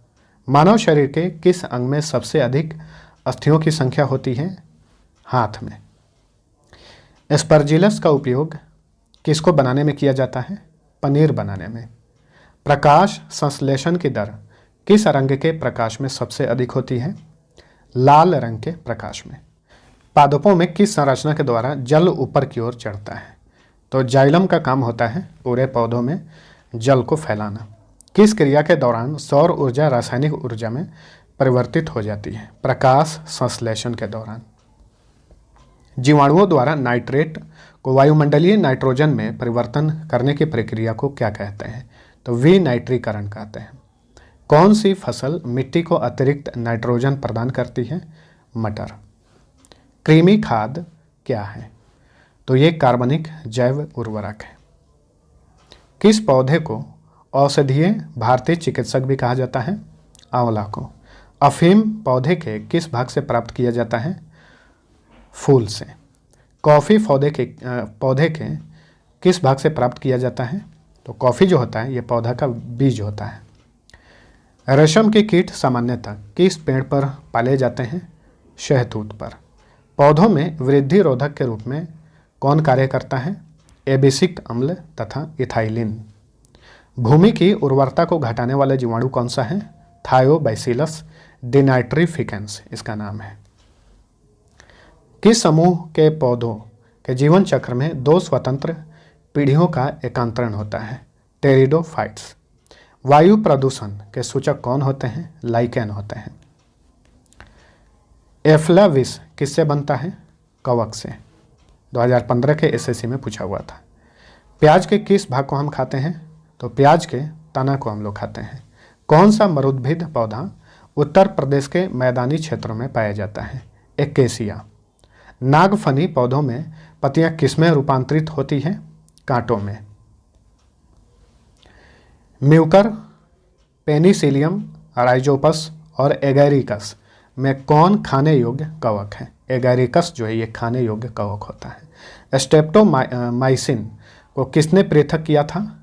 मानव शरीर के किस अंग में सबसे अधिक अस्थियों की संख्या होती है? हाथ में। एस्परजिलस का उपयोग किसको बनाने में किया जाता है? पनीर बनाने में। प्रकाश संश्लेषण की दर किस रंग के प्रकाश में सबसे अधिक होती है? लाल रंग के प्रकाश में। पादपों में किस संरचना के द्वारा जल ऊपर की ओर चढ़ता है? तो जाइलम का काम होता है पूरे पौधों में जल को फैलाना। किस क्रिया के दौरान सौर ऊर्जा रासायनिक ऊर्जा में परिवर्तित हो जाती है? प्रकाश संश्लेषण के दौरान। जीवाणुओं द्वारा नाइट्रेट को वायुमंडलीय नाइट्रोजन में परिवर्तन करने की प्रक्रिया को क्या कहते हैं? तो विनाइट्रीकरण कहते हैं। कौन सी फसल मिट्टी को अतिरिक्त नाइट्रोजन प्रदान करती है? मटर। कृमि खाद क्या है? तो ये कार्बनिक जैव उर्वरक है। किस पौधे को औषधीय भारतीय चिकित्सक भी कहा जाता है? आंवला को। अफीम पौधे के किस भाग से प्राप्त किया जाता है? फूल से। कॉफ़ी पौधे के किस भाग से प्राप्त किया जाता है? तो कॉफ़ी जो होता है ये पौधा का बीज होता है। रेशम के कीट सामान्यतः किस पेड़ पर पाले जाते हैं? शहतूत पर। पौधों में वृद्धि रोधक के रूप में कौन कार्य करता है? एबिसिक अम्ल तथा इथाइलिन। भूमि की उर्वरता को घटाने वाला जीवाणु कौन सा है? थायोबैसिलस डिनाइट्रिफिकेंस इसका नाम है। किस समूह के पौधों के जीवन चक्र में 2 स्वतंत्र पीढ़ियों का एकांतरण होता है? टेरिडोफाइट्स। वायु प्रदूषण के सूचक कौन होते हैं? लाइकेन होते हैं। एफ्लाविस किससे बनता है? कवक से। 2015 के एसएससी में पूछा हुआ था। प्याज के किस भाग को हम खाते हैं? तो प्याज के तना को हम लोग खाते हैं। कौन सा मरुद्भिद पौधा उत्तर प्रदेश के मैदानी क्षेत्रों में पाया जाता है? एकेसिया। नागफनी पौधों में पत्तियां किसमें रूपांतरित होती हैं? कांटों में। म्यूकर, पेनिसिलियम, राइजोपस और एगैरिकस में कौन खाने योग्य कवक है? एगैरिकस जो है ये खाने योग्य कवक होता है। स्ट्रेप्टोमाइसिन को किसने पृथक किया था?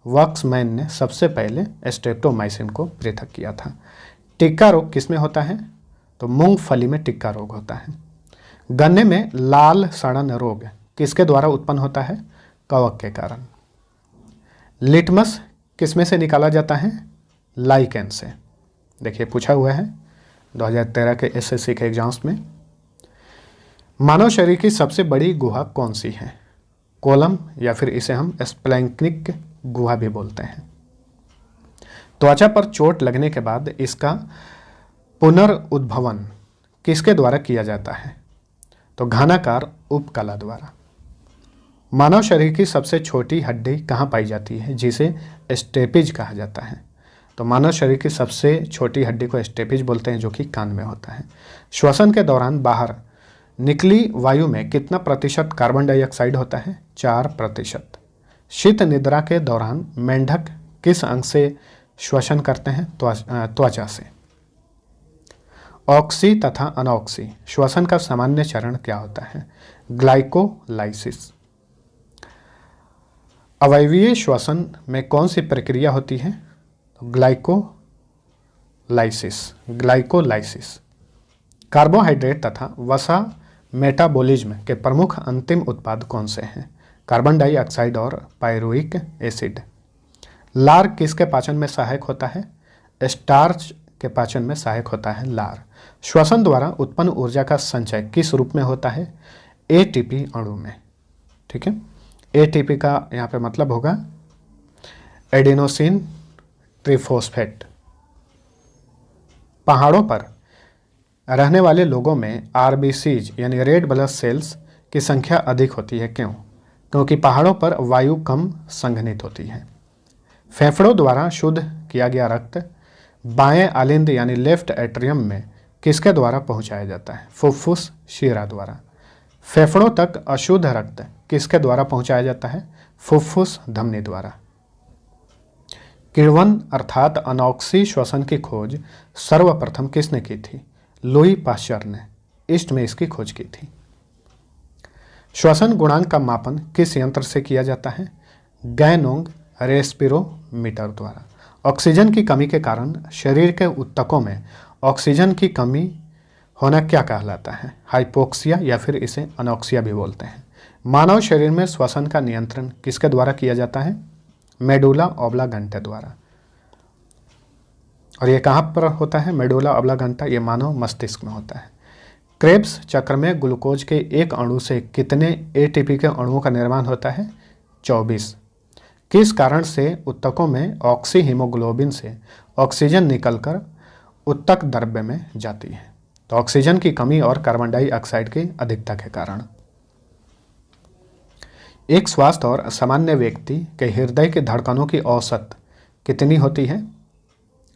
वक्समैन ने सबसे पहले स्ट्रेप्टोमाइसिन को पृथक किया था। टिक्का रोग किसमें होता है? तो मूंगफली में टिक्का रोग होता है। गन्ने में लाल सड़न रोग किसके द्वारा उत्पन्न होता है? कवक के कारण। लिटमस किसमें से निकाला जाता है? लाइकेन से। देखिए पूछा हुआ है 2013 के एसएससी के एग्जाम्स में। मानव शरीर की सबसे बड़ी गुहा कौन सी है? कोलम या फिर इसे हम स्प्लैंक्निक गुहा भी बोलते हैं। त्वचा पर चोट लगने के बाद इसका पुनर्उद्भवन किसके द्वारा किया जाता है? तो घनाकार उपकला द्वारा। मानव शरीर की सबसे छोटी हड्डी कहाँ पाई जाती है जिसे स्टेपिज कहा जाता है? तो मानव शरीर की सबसे छोटी हड्डी को स्टेपिज बोलते हैं, जो कि कान में होता है। श्वसन के दौरान बाहर निकली वायु में कितना प्रतिशत कार्बन डाइऑक्साइड होता है? 4%। शीत निद्रा के दौरान मेंढक किस अंग से श्वसन करते हैं? त्वचा से। ऑक्सी तथा अनऑक्सी श्वसन का सामान्य चरण क्या होता है? ग्लाइकोलाइसिस। अवयवीय श्वसन में कौन सी प्रक्रिया होती है? ग्लाइकोलाइसिस। कार्बोहाइड्रेट तथा वसा मेटाबॉलिज्म के प्रमुख अंतिम उत्पाद कौन से हैं? कार्बन डाइऑक्साइड और पायरुविक एसिड। लार किसके पाचन में सहायक होता है? स्टार्च के पाचन में सहायक होता है लार। श्वसन द्वारा उत्पन्न ऊर्जा का संचय किस रूप में होता है? एटीपी अणु में। ठीक है, एटीपी का यहाँ पे मतलब होगा एडिनोसिन ट्रिफॉस्फेट। पहाड़ों पर रहने वाले लोगों में आरबीसीज यानी रेड ब्लड सेल्स की संख्या अधिक होती है। क्यों? क्योंकि पहाड़ों पर वायु कम संघनित होती है। फेफड़ों द्वारा शुद्ध किया गया रक्त बाएं आलिंद यानी लेफ्ट एट्रियम में किसके द्वारा पहुंचाया जाता है? फुफ्फुस शिरा द्वारा। फेफड़ों तक अशुद्ध रक्त किसके द्वारा पहुंचाया जाता है? फुफ्फुस धमनी द्वारा। किण्वन अर्थात अनॉक्सी श्वसन की खोज सर्वप्रथम किसने की थी? लुई पाश्चर ने ईस्ट में इसकी खोज की थी। श्वसन गुणांक का मापन किस यंत्र से किया जाता है? गैनोंग रेस्पिरोमीटर द्वारा। ऑक्सीजन की कमी के कारण शरीर के ऊतकों में ऑक्सीजन की कमी होना क्या कहलाता है? हाइपोक्सिया या फिर इसे अनॉक्सिया भी बोलते हैं। मानव शरीर में श्वसन का नियंत्रण किसके द्वारा किया जाता है? मेडुला ओब्लांगेटा द्वारा। और ये कहाँ पर होता है? मेडुला ओब्लांगेटा, ये मानव मस्तिष्क में होता है। क्रेब्स चक्र में ग्लूकोज के एक अणु से कितने एटीपी के अणुओं का निर्माण होता है? 24। किस कारण से ऊतकों में ऑक्सी हीमोग्लोबिन से ऑक्सीजन निकलकर ऊतक द्रव्य में जाती है? तो ऑक्सीजन की कमी और कार्बन डाइऑक्साइड की अधिकता के कारण। एक स्वस्थ और सामान्य व्यक्ति के हृदय की धड़कनों की औसत कितनी होती है?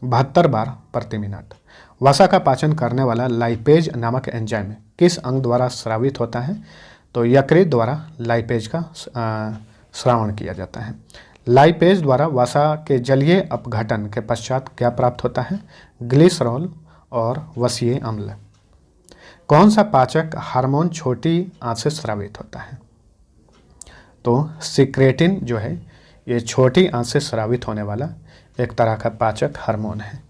72 बार प्रति मिनट। वसा का पाचन करने वाला लाइपेज नामक एंजाइम किस अंग द्वारा स्रावित होता है? तो यकृत द्वारा लाइपेज का श्रावण किया जाता है। लाइपेज द्वारा वसा के जलीय अपघटन के पश्चात क्या प्राप्त होता है? ग्लिसरॉल और वसीय अम्ल। कौन सा पाचक हार्मोन छोटी आंत से स्रावित होता है? तो सिक्रेटिन जो है ये छोटी आंत से स्रावित होने वाला एक तरह का पाचक हार्मोन है।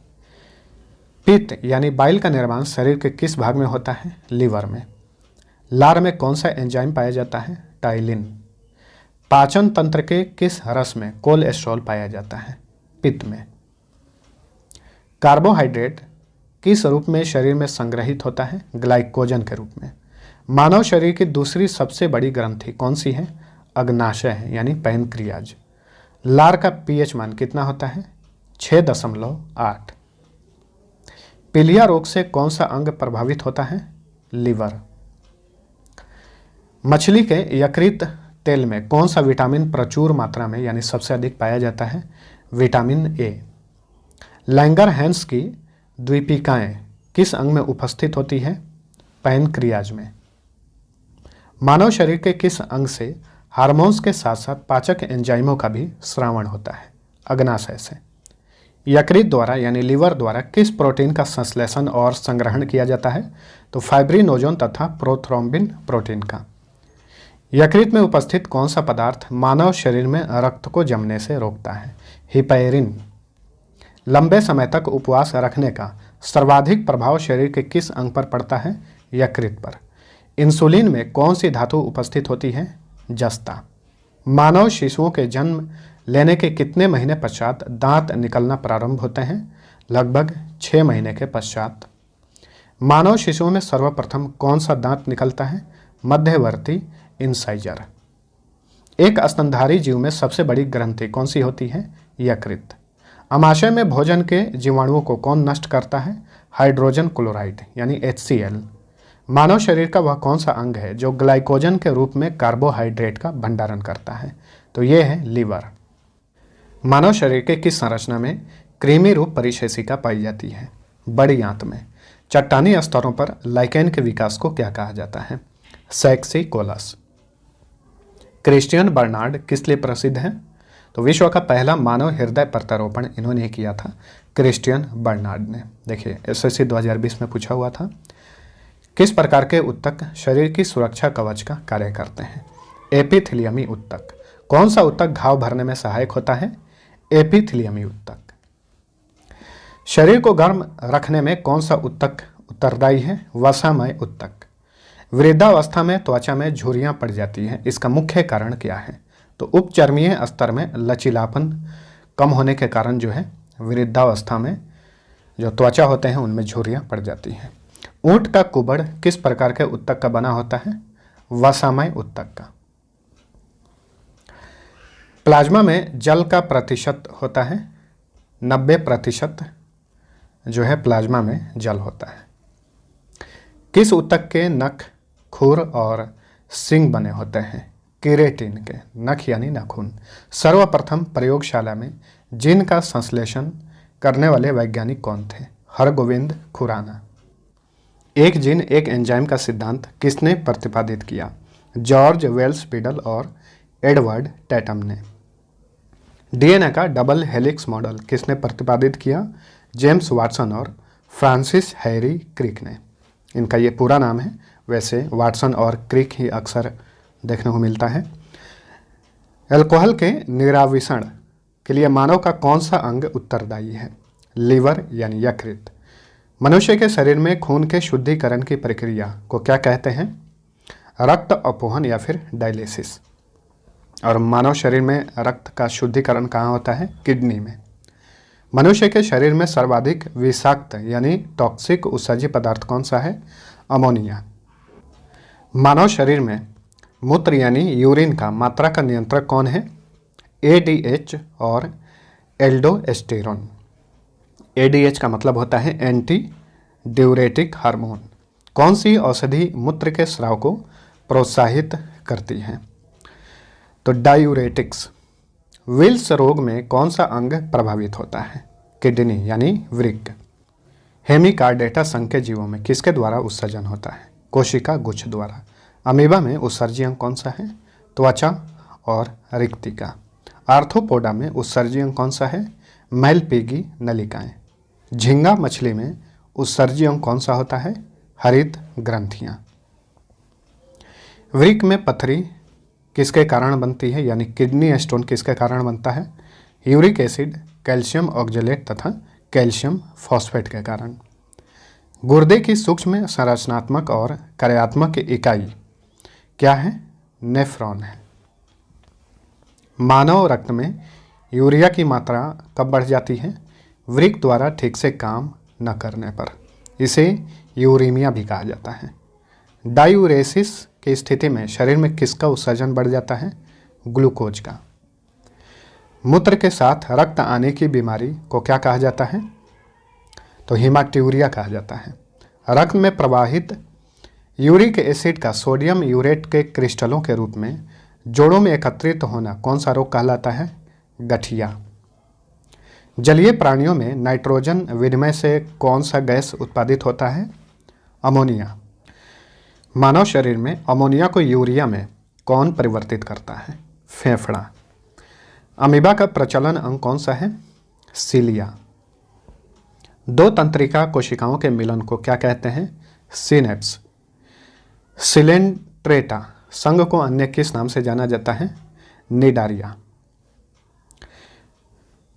पित्त यानी बाइल का निर्माण शरीर के किस भाग में होता है? लीवर में। लार में कौन सा एंजाइम पाया जाता है? टाइलिन। पाचन तंत्र के किस रस में कोलेस्ट्रॉल पाया जाता है? पित्त में। कार्बोहाइड्रेट किस रूप में शरीर में संग्रहित होता है? ग्लाइकोजन के रूप में। मानव शरीर की दूसरी सबसे बड़ी ग्रंथि कौन सी है? अग्नाशय है यानी पैनक्रियाज। लार का पीएच मान कितना होता है? 6.8। पीलिया रोग से कौन सा अंग प्रभावित होता है? लीवर। मछली के यकृत तेल में कौन सा विटामिन प्रचुर मात्रा में यानी सबसे अधिक पाया जाता है? Vitamin A. लैंगरहैंस की द्वीपिकाएं किस अंग में उपस्थित होती है? पैनक्रियाज में। मानव शरीर के किस अंग से हार्मोन्स के साथ साथ पाचक एंजाइमों का भी स्रावण होता है? अग्नाशय से। यकृत द्वारा यानी लीवर द्वारा किस प्रोटीन का संश्लेषण और संग्रहण किया जाता है? तो फाइब्रिनोजन तथा प्रोथ्रोम्बिन प्रोटीन का। यकृत में उपस्थित कौन सा पदार्थ मानव शरीर में रक्त को जमने से रोकता है? हिपैरिन। लंबे समय तक उपवास रखने का सर्वाधिक प्रभाव शरीर के किस अंग पर पड़ता है? यकृत पर। इंसुलिन में कौन सी धातु उपस्थित होती है? जस्ता। मानव शिशुओं के जन्म लेने के कितने महीने पश्चात दांत निकलना प्रारंभ होते हैं? लगभग 6 महीने के पश्चात। मानव शिशुओं में सर्वप्रथम कौन सा दांत निकलता है? मध्यवर्ती इंसाइजर। एक स्तनधारी जीव में सबसे बड़ी ग्रंथि कौन सी होती है? यकृत। अमाशय में भोजन के जीवाणुओं को कौन नष्ट करता है? हाइड्रोजन क्लोराइड यानी HCl। मानव शरीर का वह कौन सा अंग है जो ग्लाइकोजन के रूप में कार्बोहाइड्रेट का भंडारण करता है? तो ये है लीवर। मानव शरीर के किस संरचना में क्रीमी रूप परिशेषिका पाई जाती है। बड़ी आंत में चट्टानी स्तरों पर लाइकेन के विकास को क्या कहा जाता है? सैक्सिकोलस। क्रिश्चियन बर्नार्ड किस लिए प्रसिद्ध हैं? तो विश्व का पहला मानव हृदय प्रत्यारोपण इन्होंने किया था, क्रिश्चियन बर्नार्ड ने। देखिए एसएससी 2020 में पूछा हुआ था, किस प्रकार के ऊतक शरीर की सुरक्षा कवच का कार्य करते हैं? एपिथेलियमी ऊतक। कौन सा ऊतक घाव भरने में सहायक होता है? एपिथेलियमी ऊतक। शरीर को गर्म रखने में कौन सा ऊतक उत्तरदायी है? वसामय ऊतक। वृद्धावस्था में त्वचा में झुर्रियां पड़ जाती हैं, इसका मुख्य कारण क्या है? तो उपचर्मीय स्तर में लचीलापन कम होने के कारण जो है वृद्धावस्था में जो त्वचा होते हैं उनमें झुर्रियां पड़ जाती हैं। ऊंट का कुबड़ किस प्रकार के ऊतक का बना होता है? वसामय ऊतक का। प्लाज्मा में जल का प्रतिशत होता है 90% जो है प्लाज्मा में जल होता है। किस ऊतक के नख, खुर और सींग बने होते हैं? केरेटिन के। नख यानी नाखून। सर्वप्रथम प्रयोगशाला में जिन का संश्लेषण करने वाले वैज्ञानिक कौन थे? हरगोविंद खुराना। एक जीन एक एंजाइम का सिद्धांत किसने प्रतिपादित किया? जॉर्ज वेल्स बीडल और एडवर्ड टैटम ने। डीएनए का डबल हेलिक्स मॉडल किसने प्रतिपादित किया? जेम्स वाटसन और फ्रांसिस हैरी क्रिक ने। इनका ये पूरा नाम है, वैसे वाटसन और क्रिक ही अक्सर देखने को मिलता है। अल्कोहल के निराविषण के लिए मानव का कौन सा अंग उत्तरदायी है? लीवर यानी यकृत। मनुष्य के शरीर में खून के शुद्धिकरण की प्रक्रिया को क्या कहते हैं? रक्त अपोहन या फिर डायलिसिस। और मानव शरीर में रक्त का शुद्धिकरण कहाँ होता है? किडनी में। मनुष्य के शरीर में सर्वाधिक विषाक्त यानी टॉक्सिक उत्सर्जी पदार्थ कौन सा है? अमोनिया। मानव शरीर में मूत्र यानी यूरिन का मात्रा का नियंत्रक कौन है? एडीएच और एल्डोस्टेरोन। एडीएच का मतलब होता है एंटी ड्यूरेटिक हार्मोन। कौन सी औषधि मूत्र के स्राव को प्रोत्साहित करती है? तो डायूरेटिक्स। विल्स रोग में कौन सा अंग प्रभावित होता है? किडनी यानी वृक्क। हेमिकार्डेटा संघ के जीवों में किसके द्वारा उत्सर्जन होता है? कोशिका गुच्छ द्वारा। अमीबा में उत्सर्जी अंग कौन सा है? त्वचा और रिक्तिका। आर्थ्रोपोडा में उत्सर्जी अंग कौन सा है? मैलपीगी नलिकाएं। झींगा मछली में उत्सर्जी अंग कौन सा होता है? हरित ग्रंथियां। वृक्क में पथरी किसके कारण बनती है, यानी किडनी स्टोन किसके कारण बनता है? यूरिक एसिड, कैल्शियम ऑक्जेलेट तथा कैल्शियम फॉस्फेट के कारण। गुर्दे की सूक्ष्म संरचनात्मक और कार्यात्मक इकाई क्या है? नेफ्रॉन है। मानव रक्त में यूरिया की मात्रा कब बढ़ जाती है? वृक्क द्वारा ठीक से काम न करने पर। इसे यूरेमिया भी कहा जाता है। डायूरेसिस की स्थिति में शरीर में किसका उत्सर्जन बढ़ जाता है? ग्लूकोज का। मूत्र के साथ रक्त आने की बीमारी को क्या कहा जाता है? तो हीमाट्यूरिया कहा जाता है। रक्त में प्रवाहित यूरिक एसिड का सोडियम यूरेट के क्रिस्टलों के रूप में जोड़ों में एकत्रित होना कौन सा रोग कहलाता है? गठिया। जलीय प्राणियों में नाइट्रोजन विनिमय से कौन सा गैस उत्पादित होता है? अमोनिया। मानव शरीर में अमोनिया को यूरिया में कौन परिवर्तित करता है? फेफड़ा। अमीबा का प्रचलन अंग कौन सा है? सीलिया। दो तंत्रिका कोशिकाओं के मिलन को क्या कहते हैं? सिनेप्स। सिलेंट्रेटा संघ को अन्य किस नाम से जाना जाता है? Cnidaria.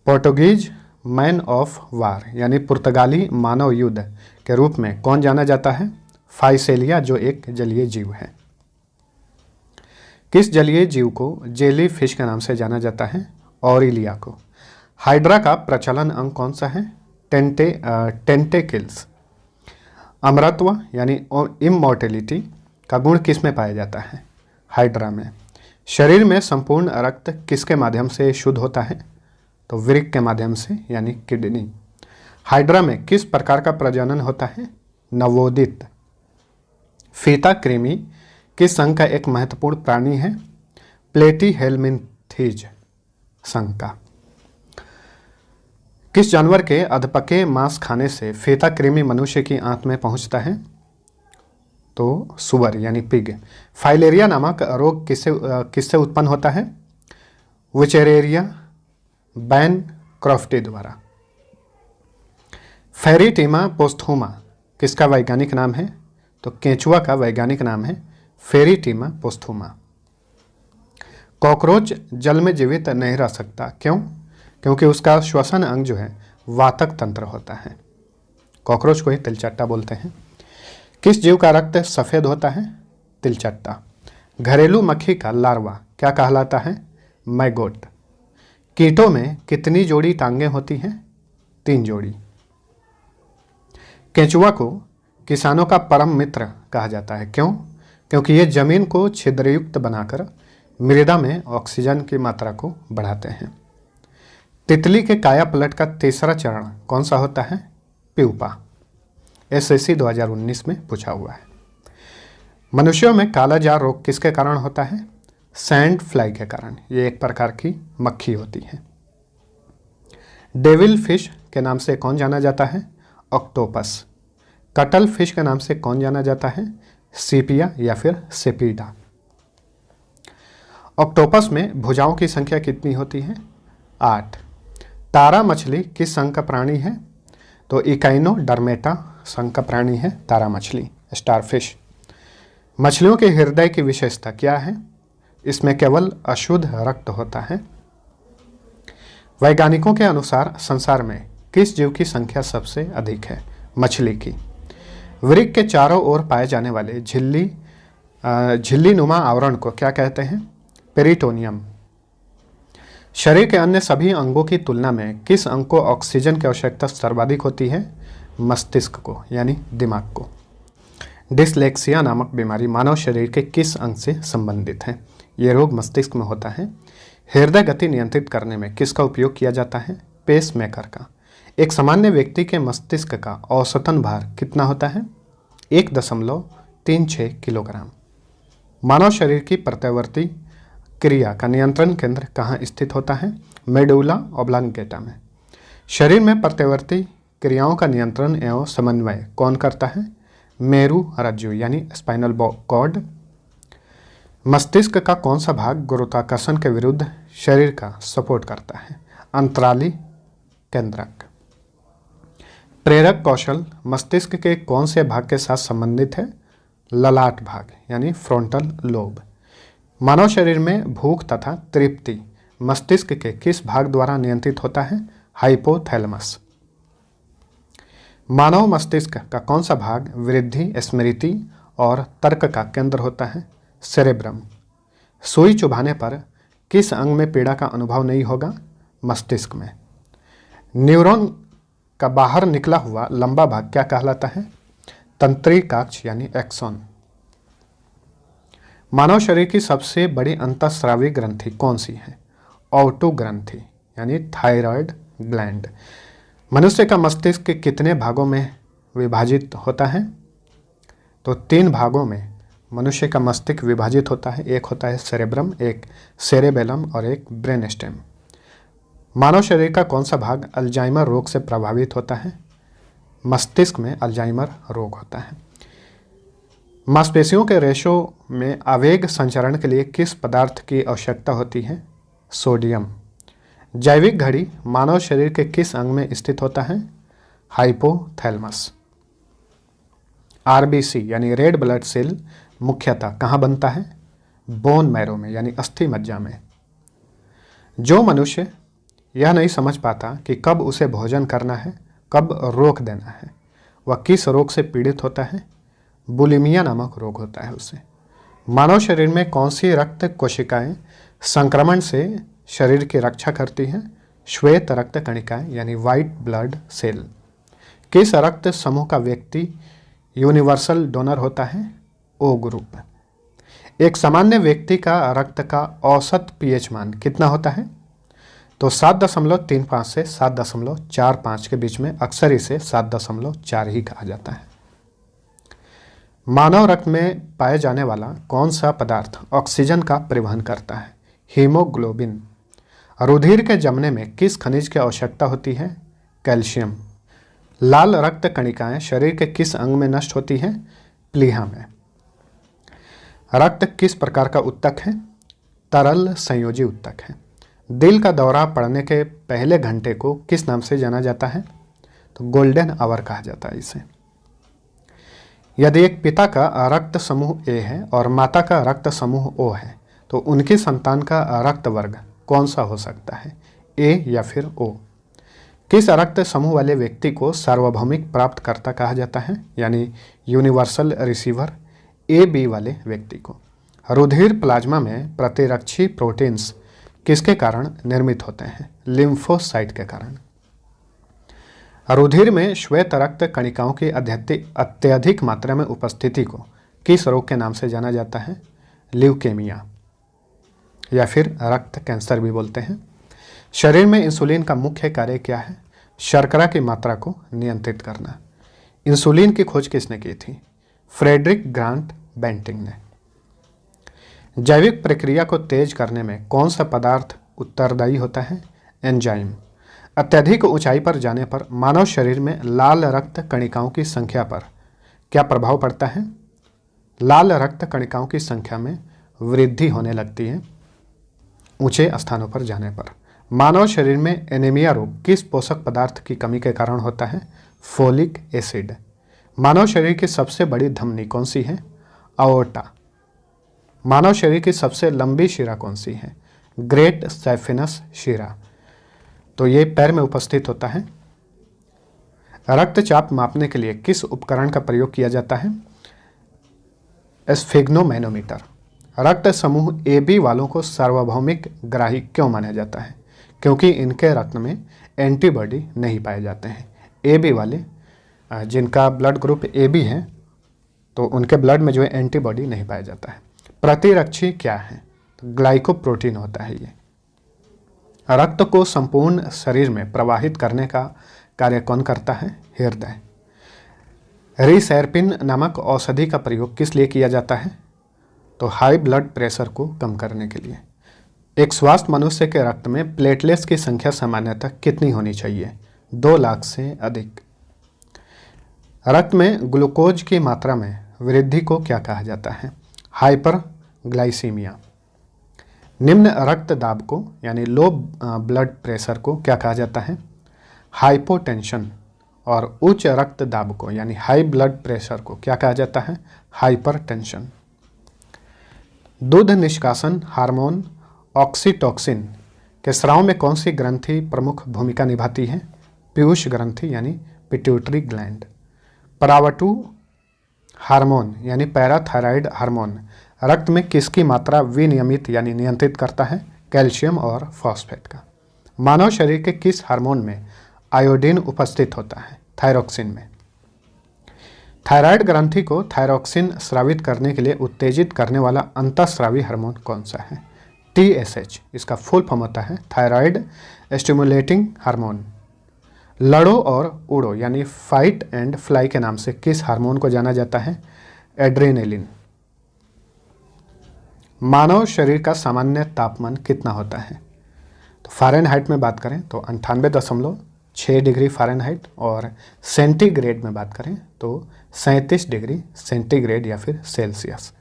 Portuguese man of war यानी पुर्तगाली मानव युद्ध के रूप में कौन जाना जाता है? फाइसेलिया, जो एक जलीय जीव है। किस जलीय जीव को जेली फिश के नाम से जाना जाता है? ऑरिलिया को। हाइड्रा का प्रचलन अंग कौन सा है? टेंटेकल्स। अमरत्व यानी इमॉर्टेलिटी का गुण किस में पाया जाता है? हाइड्रा में। शरीर में संपूर्ण रक्त किसके माध्यम से शुद्ध होता है? तो वृक्क के माध्यम से यानी किडनी। हाइड्रा में किस प्रकार का प्रजनन होता है? नवोदित। फीता कृमि किस संघ का एक महत्वपूर्ण प्राणी है? प्लेटीहेल्मिन्थीज संघ का। किस जानवर के अधपके मांस खाने से फेता कृमि मनुष्य की आंत में पहुंचता है? तो सुअर यानी पिग। फाइलेरिया नामक रोग किससे उत्पन्न होता है? विचेरेरिया बैन क्रॉफ्टी द्वारा। फेरिटीमा पोस्थुमा किसका वैज्ञानिक नाम है? तो केंचुआ का वैज्ञानिक नाम है फेरिटीमा पोस्थुमा। कॉकरोच जल में जीवित नहीं रह सकता, क्यों? क्योंकि उसका श्वसन अंग जो है वातक तंत्र होता है। कॉकरोच को ही तिलचट्टा बोलते हैं। किस जीव का रक्त सफ़ेद होता है? तिलचट्टा। घरेलू मक्खी का लार्वा क्या कहलाता है? मैगोट। कीटों में कितनी जोड़ी टांगें होती हैं? 3 जोड़ी। केंचुआ को किसानों का परम मित्र कहा जाता है, क्यों? क्योंकि ये जमीन को छिद्रयुक्त बनाकर मृदा में ऑक्सीजन की मात्रा को बढ़ाते हैं। तितली के काया पलट का तीसरा चरण कौन सा होता है? प्यूपा। एसएससी 2019 में पूछा हुआ है। मनुष्यों में कालाजार रोग किसके कारण होता है? सैंड फ्लाई के कारण। ये एक प्रकार की मक्खी होती है। डेविल फिश के नाम से कौन जाना जाता है? ऑक्टोपस। कटल फिश के नाम से कौन जाना जाता है? सीपिया या फिर सेपीडा। ऑक्टोपस में भुजाओं की संख्या कितनी होती है? 8। तारा मछली किस संघ का प्राणी है? तो इकाइनोडर्मेटा संघ का प्राणी है तारा मछली, स्टारफिश। मछलियों के हृदय की विशेषता क्या है? इसमें केवल अशुद्ध रक्त होता है। वैज्ञानिकों के अनुसार संसार में किस जीव की संख्या सबसे अधिक है? मछली की। वृक्क के चारों ओर पाए जाने वाले झिल्ली नुमा आवरण को क्या कहते हैं? पेरिटोनियम। शरीर के अन्य सभी अंगों की तुलना में किस अंग को ऑक्सीजन की आवश्यकता सर्वाधिक होती है? मस्तिष्क को यानी दिमाग को। डिसलेक्सिया नामक बीमारी मानव शरीर के किस अंग से संबंधित है? ये रोग मस्तिष्क में होता है। हृदय गति नियंत्रित करने में किसका उपयोग किया जाता है? पेसमेकर का। एक सामान्य व्यक्ति के मस्तिष्क का औसतन भार कितना होता है? 1.36 किलोग्राम। मानव शरीर की प्रत्यावर्ती क्रिया का नियंत्रण केंद्र कहाँ स्थित होता है? मेडुला ऑब्लांगेटा में। शरीर में प्रत्यावर्ती क्रियाओं का नियंत्रण एवं समन्वय कौन करता है? मेरु रज्जु यानी स्पाइनल कॉर्ड। मस्तिष्क का कौन सा भाग गुरुत्वाकर्षण के विरुद्ध शरीर का सपोर्ट करता है? अंतराली केंद्रक। प्रेरक कौशल मस्तिष्क के कौन से भाग के साथ संबंधित है? ललाट भाग यानी फ्रंटल लोब। मानव शरीर में भूख तथा तृप्ति मस्तिष्क के किस भाग द्वारा नियंत्रित होता है? हाइपोथैलेमस। मानव मस्तिष्क का कौन सा भाग वृद्धि, स्मृति और तर्क का केंद्र होता है? सेरेब्रम। सुई चुभाने पर किस अंग में पीड़ा का अनुभव नहीं होगा? मस्तिष्क में। न्यूरॉन का बाहर निकला हुआ लंबा भाग क्या कहलाता है? तंत्रिकाक्ष यानी एक्सॉन। मानव शरीर की सबसे बड़ी अंतःस्रावी ग्रंथि कौन सी है? ओटो ग्रंथि यानी थायराइड ग्लैंड। मनुष्य का मस्तिष्क कितने भागों में विभाजित होता है? तो 3 भागों में मनुष्य का मस्तिष्क विभाजित होता है। एक होता है सेरेब्रम, एक सेरेबेलम और एक ब्रेन स्टेम। मानव शरीर का कौन सा भाग अल्जाइमर रोग से प्रभावित होता है? मस्तिष्क में अल्जाइमर रोग होता है। मांसपेशियों के रेशों में आवेग संचरण के लिए किस पदार्थ की आवश्यकता होती है? सोडियम। जैविक घड़ी मानव शरीर के किस अंग में स्थित होता है? हाइपोथैलेमस। आरबीसी यानी रेड ब्लड सेल मुख्यतः कहाँ बनता है? बोन मैरो में यानी अस्थि मज्जा में। जो मनुष्य यह नहीं समझ पाता कि कब उसे भोजन करना है, कब रोक देना है, वह किस रोग से पीड़ित होता है? बुलिमिया नामक रोग होता है उसे। मानव शरीर में कौन सी रक्त कोशिकाएं संक्रमण से शरीर की रक्षा करती हैं? श्वेत रक्त कणिकाएं यानी वाइट ब्लड सेल। किस रक्त समूह का व्यक्ति यूनिवर्सल डोनर होता है? O group. एक सामान्य व्यक्ति का रक्त का औसत पीएच मान कितना होता है? तो 7.35 से 7.45 के बीच में। अक्सर इसे 7.4 ही कहा जाता है। मानव रक्त में पाए जाने वाला कौन सा पदार्थ ऑक्सीजन का परिवहन करता है? हीमोग्लोबिन। रुधिर के जमने में किस खनिज की आवश्यकता होती है? कैल्शियम। लाल रक्त कणिकाएं शरीर के किस अंग में नष्ट होती हैं? प्लीहा में। रक्त किस प्रकार का उत्तक है? तरल संयोजी उत्तक है। दिल का दौरा पड़ने के पहले घंटे को किस नाम से जाना जाता है? तो गोल्डन आवर कहा जाता है इसे। यदि एक पिता का रक्त समूह ए है और माता का रक्त समूह ओ है तो उनकी संतान का रक्त वर्ग कौन सा हो सकता है? ए या फिर ओ। किस रक्त समूह वाले व्यक्ति को सार्वभौमिक प्राप्तकर्ता कहा जाता है, यानी यूनिवर्सल रिसीवर? ए बी वाले व्यक्ति को। रुधिर प्लाज्मा में प्रतिरक्षी प्रोटीन्स किसके कारण निर्मित होते हैं? लिम्फोसाइट के कारण। रुधिर में श्वेत रक्त कणिकाओं की अत्यधिक मात्रा में उपस्थिति को किस रोग के नाम से जाना जाता है? ल्यूकेमिया या फिर रक्त कैंसर भी बोलते हैं। शरीर में इंसुलिन का मुख्य कार्य क्या है? शर्करा की मात्रा को नियंत्रित करना। इंसुलिन की खोज किसने की थी? फ्रेडरिक ग्रांट बेंटिंग ने। जैविक प्रक्रिया को तेज करने में कौन सा पदार्थ उत्तरदायी होता है? एंजाइम। अत्यधिक ऊंचाई पर जाने पर मानव शरीर में लाल रक्त कणिकाओं की संख्या पर क्या प्रभाव पड़ता है? लाल रक्त कणिकाओं की संख्या में वृद्धि होने लगती है ऊंचे स्थानों पर जाने पर। मानव शरीर में एनीमिया रोग किस पोषक पदार्थ की कमी के कारण होता है? Folic acid. मानव शरीर की सबसे बड़ी धमनी कौन सी है? अओर्टा। मानव शरीर की सबसे लंबी शिरा कौन सी है? ग्रेट सैफिनस शिरा। तो ये पैर में उपस्थित होता है। रक्तचाप मापने के लिए किस उपकरण का प्रयोग किया जाता है? स्फिग्नोमैनोमीटर। रक्त समूह ए बी वालों को सार्वभौमिक ग्राही क्यों माना जाता है? क्योंकि इनके रक्त में एंटीबॉडी नहीं पाए जाते हैं। ए बी वाले जिनका ब्लड ग्रुप ए बी है तो उनके ब्लड में जो है एंटीबॉडी नहीं पाया जाता है। प्रतिरक्षी क्या है? तो ग्लाइकोप्रोटीन होता है ये। रक्त को संपूर्ण शरीर में प्रवाहित करने का कार्य कौन करता है? हृदय। रिसेरपिन नामक औषधि का प्रयोग किस लिए किया जाता है? तो हाई ब्लड प्रेशर को कम करने के लिए। एक स्वस्थ मनुष्य के रक्त में प्लेटलेट्स की संख्या सामान्यतः कितनी होनी चाहिए? 2 लाख से अधिक। रक्त में ग्लूकोज की मात्रा में वृद्धि को क्या कहा जाता है? हाइपरग्लाइसीमिया। निम्न रक्तदाब को यानी लो ब्लड प्रेशर को क्या कहा जाता है? हाइपोटेंशन। और उच्च रक्तदाब को यानी हाई ब्लड प्रेशर को क्या कहा जाता है? हाइपरटेंशन। दूध निष्कासन हार्मोन ऑक्सीटोसिन के स्राव में कौन सी ग्रंथि प्रमुख भूमिका निभाती है? पीयूष ग्रंथि यानी पिट्यूटरी ग्लैंड। परावटु हार्मोन यानी पैराथायराइड हार्मोन रक्त में किसकी मात्रा विनियमित यानी नियंत्रित करता है? कैल्शियम और फॉस्फेट का। मानव शरीर के किस हार्मोन में आयोडीन उपस्थित होता है? थायरोक्सिन में। थायराइड ग्रंथि को थायरोक्सिन स्रावित करने के लिए उत्तेजित करने वाला अंतःस्रावी हार्मोन कौन सा है? TSH। इसका फुल फॉर्म होता है थायराइड स्टिमुलेटिंग हार्मोन। लड़ो और उड़ो यानी फाइट एंड फ्लाई के नाम से किस हार्मोन को जाना जाता है? एड्रेनालिन। मानव शरीर का सामान्य तापमान कितना होता है? तो फ़ारेनहाइट में बात करें तो 98.6 डिग्री फ़ारेनहाइट और सेंटीग्रेड में बात करें तो 37 डिग्री सेंटीग्रेड या फिर सेल्सियस।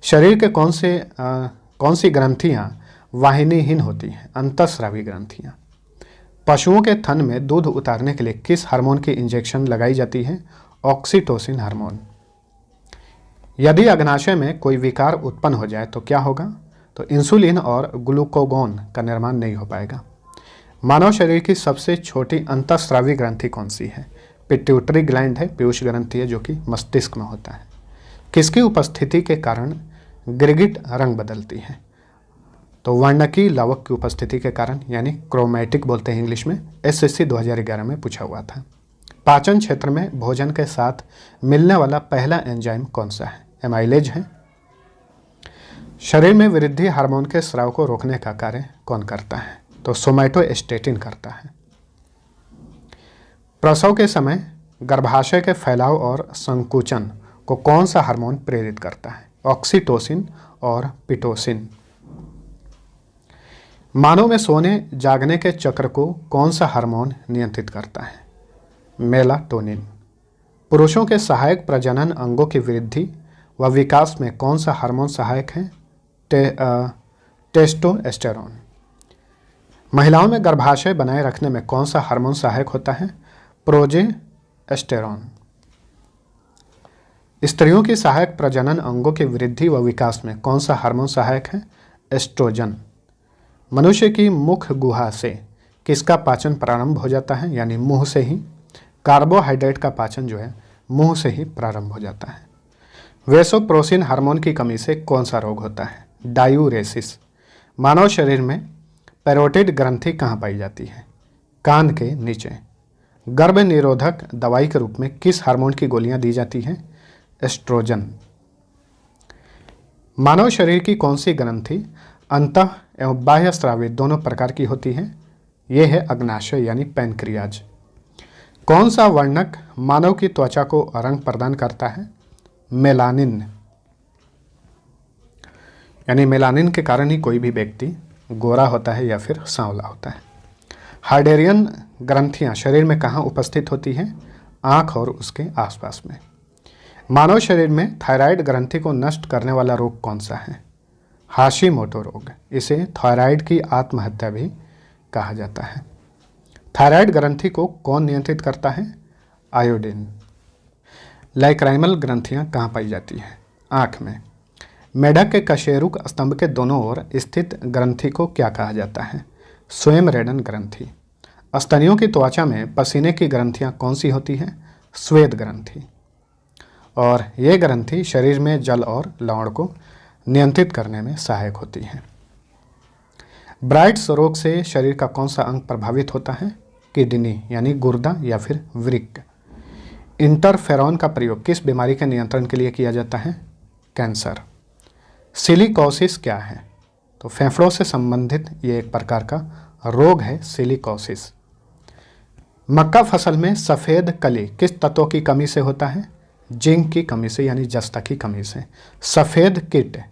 शरीर के कौन सी ग्रंथियाँ वाहिनीहीन होती हैं? अंतःस्रावी ग्रंथियाँ। पशुओं के थन में दूध उतारने के लिए किस हार्मोन की इंजेक्शन लगाई जाती है? Oxytocin hormone. यदि अग्नाशय में कोई विकार उत्पन्न हो जाए तो क्या होगा? तो इंसुलिन और ग्लूकागोन का निर्माण नहीं हो पाएगा। मानव शरीर की सबसे छोटी अंतःस्रावी ग्रंथि कौन सी है? पिट्यूटरी ग्लैंड है, पीयूष ग्रंथि है जो कि मस्तिष्क में होता है। किसकी उपस्थिति के कारण गिरगिट रंग बदलती है? तो वर्णकी लवक की उपस्थिति के कारण यानी क्रोमैटिक बोलते हैं इंग्लिश में। SSC 2011 में पूछा हुआ था। पाचन क्षेत्र में भोजन के साथ मिलने वाला पहला एंजाइम कौन सा है? एमाइलेज है। शरीर में वृद्धि हार्मोन के स्राव को रोकने का कार्य कौन करता है? तो सोमैटोस्टेटिन करता है। प्रसव के समय गर्भाशय के फैलाव और संकुचन को कौन सा हार्मोन प्रेरित करता है? ऑक्सीटोसिन और पिटोसिन। मानव में सोने जागने के चक्र को कौन सा हार्मोन नियंत्रित करता है? मेलाटोनिन। पुरुषों के सहायक प्रजनन अंगों की वृद्धि व विकास में कौन सा हार्मोन सहायक है? टेस्टोस्टेरोन। महिलाओं में गर्भाशय बनाए रखने में कौन सा हार्मोन सहायक होता है? प्रोजेस्टेरोन। स्त्रियों की सहायक प्रजनन अंगों की वृद्धि व विकास में कौन सा हार्मोन सहायक है? एस्ट्रोजन। मनुष्य की मुख गुहा से किसका पाचन प्रारंभ हो जाता है? यानी मुंह से ही। कार्बोहाइड्रेट का पाचन जो है मुंह से ही प्रारंभ हो जाता है। वेसोप्रोसिन हार्मोन की कमी से कौन सा रोग होता है? डायूरेसिस। मानव शरीर में पैरोटिड ग्रंथि कहाँ पाई जाती है? कान के नीचे। गर्भ निरोधक दवाई के रूप में किस हार्मोन की गोलियां दी जाती हैं? एस्ट्रोजन। मानव शरीर की कौन सी ग्रंथि अंतः एवं बाह्य स्रावी दोनों प्रकार की होती है? यह है अग्नाशय यानी पैनक्रियाज। कौन सा वर्णक मानव की त्वचा को रंग प्रदान करता है? मेलानिन। यानी मेलानिन के कारण ही कोई भी व्यक्ति गोरा होता है या फिर सांवला होता है। हार्डेरियन ग्रंथियां शरीर में कहाँ उपस्थित होती हैं? आँख और उसके आसपास में। मानव शरीर में थायराइड ग्रंथि को नष्ट करने वाला रोग कौन सा है? हाशिमोटो रोग। इसे थायराइड की आत्महत्या भी कहा जाता है। थायराइड ग्रंथि को कौन नियंत्रित करता है? आयोडीन। लाइक्राइमल ग्रंथियां कहाँ पाई जाती हैं? आँख में। मेढक के कशेरुक स्तंभ के दोनों ओर स्थित ग्रंथि को क्या कहा जाता है? स्वयंरेडन ग्रंथि। स्तनियों की त्वचा में पसीने की ग्रंथियां कौन सी होती हैं? श्वेत ग्रंथि। और ये ग्रंथि शरीर में जल और लवण को नियंत्रित करने में सहायक होती हैं। ब्राइट्स रोग से शरीर का कौन सा अंग प्रभावित होता है? किडनी यानी गुर्दा या फिर वृक्क। इंटरफेरॉन का प्रयोग किस बीमारी के नियंत्रण के लिए किया जाता है? कैंसर। सिलिकोसिस क्या है? तो फेफड़ों से संबंधित ये एक प्रकार का रोग है सिलिकोसिस। मक्का फसल में सफ़ेद कली किस तत्व की कमी से होता है? जिंक की कमी से यानी जस्ता की कमी से। सफ़ेद कीट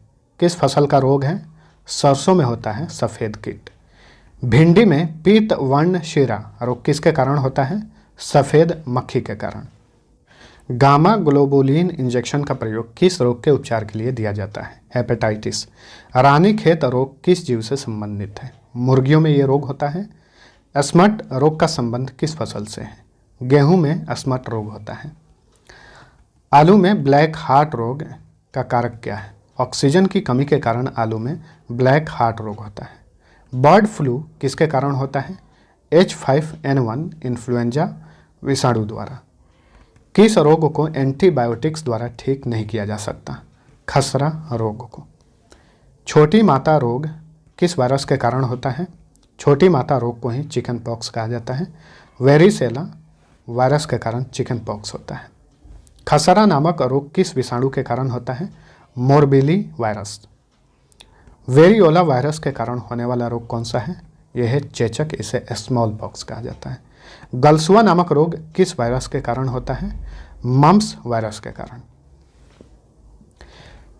किस फसल का रोग है? सरसों में होता है सफ़ेद कीट। भिंडी में पीत वर्ण शीरा रोग किसके कारण होता है? सफ़ेद मक्खी के कारण। गामा ग्लोबुलिन इंजेक्शन का प्रयोग किस रोग के उपचार के लिए दिया जाता है? हेपेटाइटिस। रानीखेत रोग किस जीव से संबंधित है? मुर्गियों में ये रोग होता है। स्मट रोग का संबंध किस फसल से है? गेहूं में स्मट रोग होता है। आलू में ब्लैक हार्ट रोग का कारक क्या है? ऑक्सीजन की कमी के कारण आलू में ब्लैक हार्ट रोग होता है। बर्ड फ्लू किसके कारण होता है? H5N1 इन्फ्लुएंजा विषाणु द्वारा। किस रोग को एंटीबायोटिक्स द्वारा ठीक नहीं किया जा सकता? खसरा रोग को। छोटी माता रोग किस वायरस के कारण होता है? छोटी माता रोग को ही चिकन पॉक्स कहा जाता है। वेरिसेला वायरस के कारण चिकन पॉक्स होता है। खसरा नामक रोग किस विषाणु के कारण होता है? Morbilli virus. वेरियोला वायरस के कारण होने वाला रोग कौन सा है? यह है चेचक, इसे स्मॉल पॉक्स कहा जाता है। गलसुआ नामक रोग किस वायरस के कारण होता है? मम्प्स वायरस के कारण।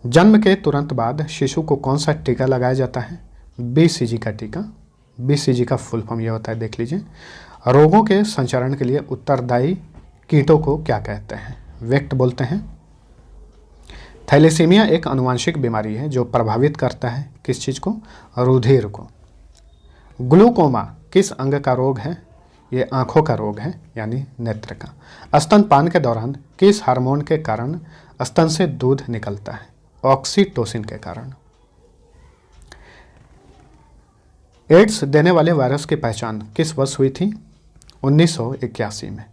जन्म के तुरंत बाद शिशु को कौन सा टीका लगाया जाता है? BCG का टीका। BCG का फुल फॉर्म यह होता है, देख लीजिए। रोगों के संचरण के लिए उत्तरदायी कीटों को क्या कहते हैं? वेक्ट बोलते हैं। थैलेसीमिया एक आनुवंशिक बीमारी है जो प्रभावित करता है किस चीज़ को? रुधिर को। ग्लूकोमा किस अंग का रोग है? ये आँखों का रोग है यानी नेत्र का। स्तनपान के दौरान किस हार्मोन के कारण स्तन से दूध निकलता है? ऑक्सीटोसिन के कारण। एड्स देने वाले वायरस की पहचान किस वर्ष हुई थी? 1981 में।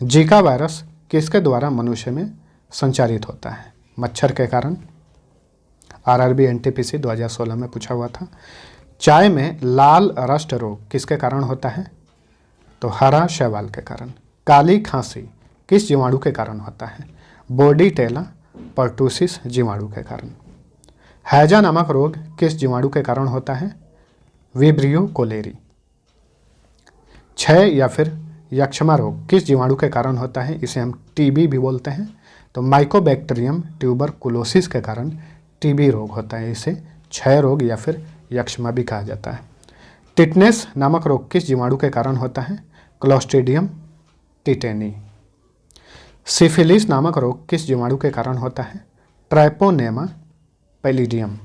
जीका वायरस किसके द्वारा मनुष्य में संचारित होता है? मच्छर के कारण। RRB NTPC 2016 में पूछा हुआ था। चाय में लाल रस्ट रोग किसके कारण होता है? तो हरा शैवाल के कारण। काली खांसी किस जीवाणु के कारण होता है? बोर्डीटेला पर्टुसिस जीवाणु के कारण। हैजा नामक रोग किस जीवाणु के कारण होता है? Vibrio cholerae. क्षय या फिर यक्षमा रोग किस जीवाणु के कारण होता है? इसे हम TB भी बोलते हैं। तो माइकोबैक्टीरियम ट्यूबरकुलोसिस के कारण TB रोग होता है। इसे क्षय रोग या फिर यक्षमा भी कहा जाता है। टिटनेस नामक रोग किस जीवाणु के कारण होता है? Clostridium tetani. सिफिलिस नामक रोग किस जीवाणु के कारण होता है? ट्राइपोनेमा पैलिडियम।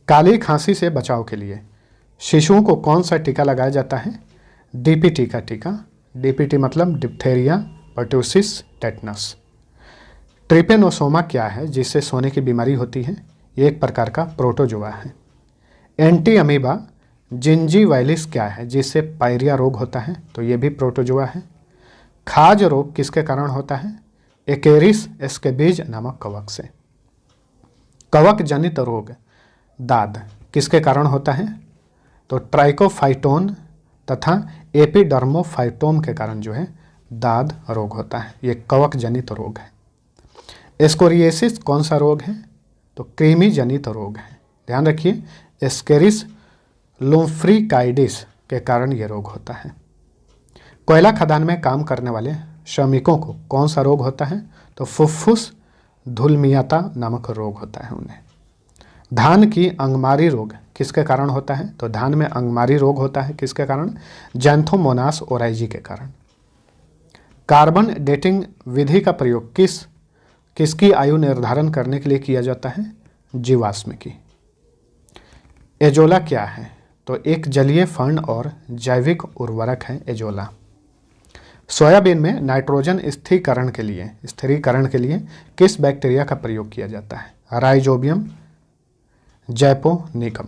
काली खांसी से बचाव के लिए शिशुओं को कौन सा टीका लगाया जाता है? डीपीटी का टीका। डीपीटी मतलब डिप्थेरिया, पर्टूसिस, टेटनस। ट्रिपेनोसोमा क्या है जिससे सोने की बीमारी होती है? ये एक प्रकार का प्रोटोजोआ है। एंटी अमीबा जिंजीवाइलिस क्या है जिससे पायरिया रोग होता है? तो ये भी प्रोटोजोआ है। खाज रोग किसके कारण होता है? एकेरिस एस्केबीज नामक कवक से। कवक जनित रोग दाद किसके कारण होता है? तो ट्राइकोफाइटोन तथा एपिडर्मोफाइटोम के कारण जो है दाद रोग होता है। ये कवक जनित रोग है। एस्कोरिएसिस कौन सा रोग है? तो कृमि जनित रोग है। ध्यान रखिए, एस्केरिस लुम्फ्रिकाइडिस के कारण ये रोग होता है। कोयला खदान में काम करने वाले श्रमिकों को कौन सा रोग होता है? तो फुफ्फुस धुलमियाता नामक रोग होता है उन्हें। धान की अंगमारी रोग किसके कारण होता है? तो धान में अंगमारी रोग होता है किसके कारण? जैंथोमोनास ओराइजी के कारण। कार्बन डेटिंग विधि का प्रयोग किसकी आयु निर्धारण करने के लिए किया जाता है? जीवाश्म की। एजोला क्या है? तो एक जलीय फर्न और जैविक उर्वरक है एजोला। सोयाबीन में नाइट्रोजन स्थिरीकरण के लिए किस बैक्टीरिया का प्रयोग किया जाता है? Rhizobium japonicum.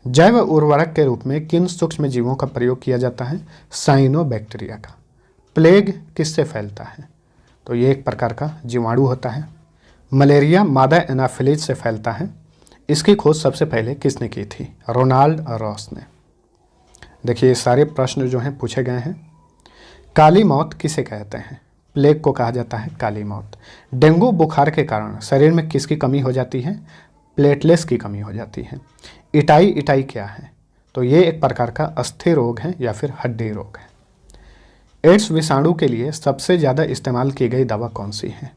जैव उर्वरक के रूप में किन सूक्ष्म जीवों का प्रयोग किया जाता है? साइनोबैक्टीरिया का। प्लेग किससे फैलता है? तो ये एक प्रकार का जीवाणु होता है। मलेरिया मादा एनाफिलीज से फैलता है। इसकी खोज सबसे पहले किसने की थी? रोनाल्ड रॉस ने। देखिए ये सारे प्रश्न जो हैं पूछे गए हैं। काली मौत किसे कहते हैं? प्लेग को कहा जाता है काली मौत। डेंगू बुखार के कारण शरीर में किसकी कमी हो जाती है? प्लेटलेट्स की कमी हो जाती है। इटाई क्या है? तो ये एक प्रकार का अस्थि रोग है या फिर हड्डी रोग है। एड्स विषाणु के लिए सबसे ज़्यादा इस्तेमाल की गई दवा कौन सी है?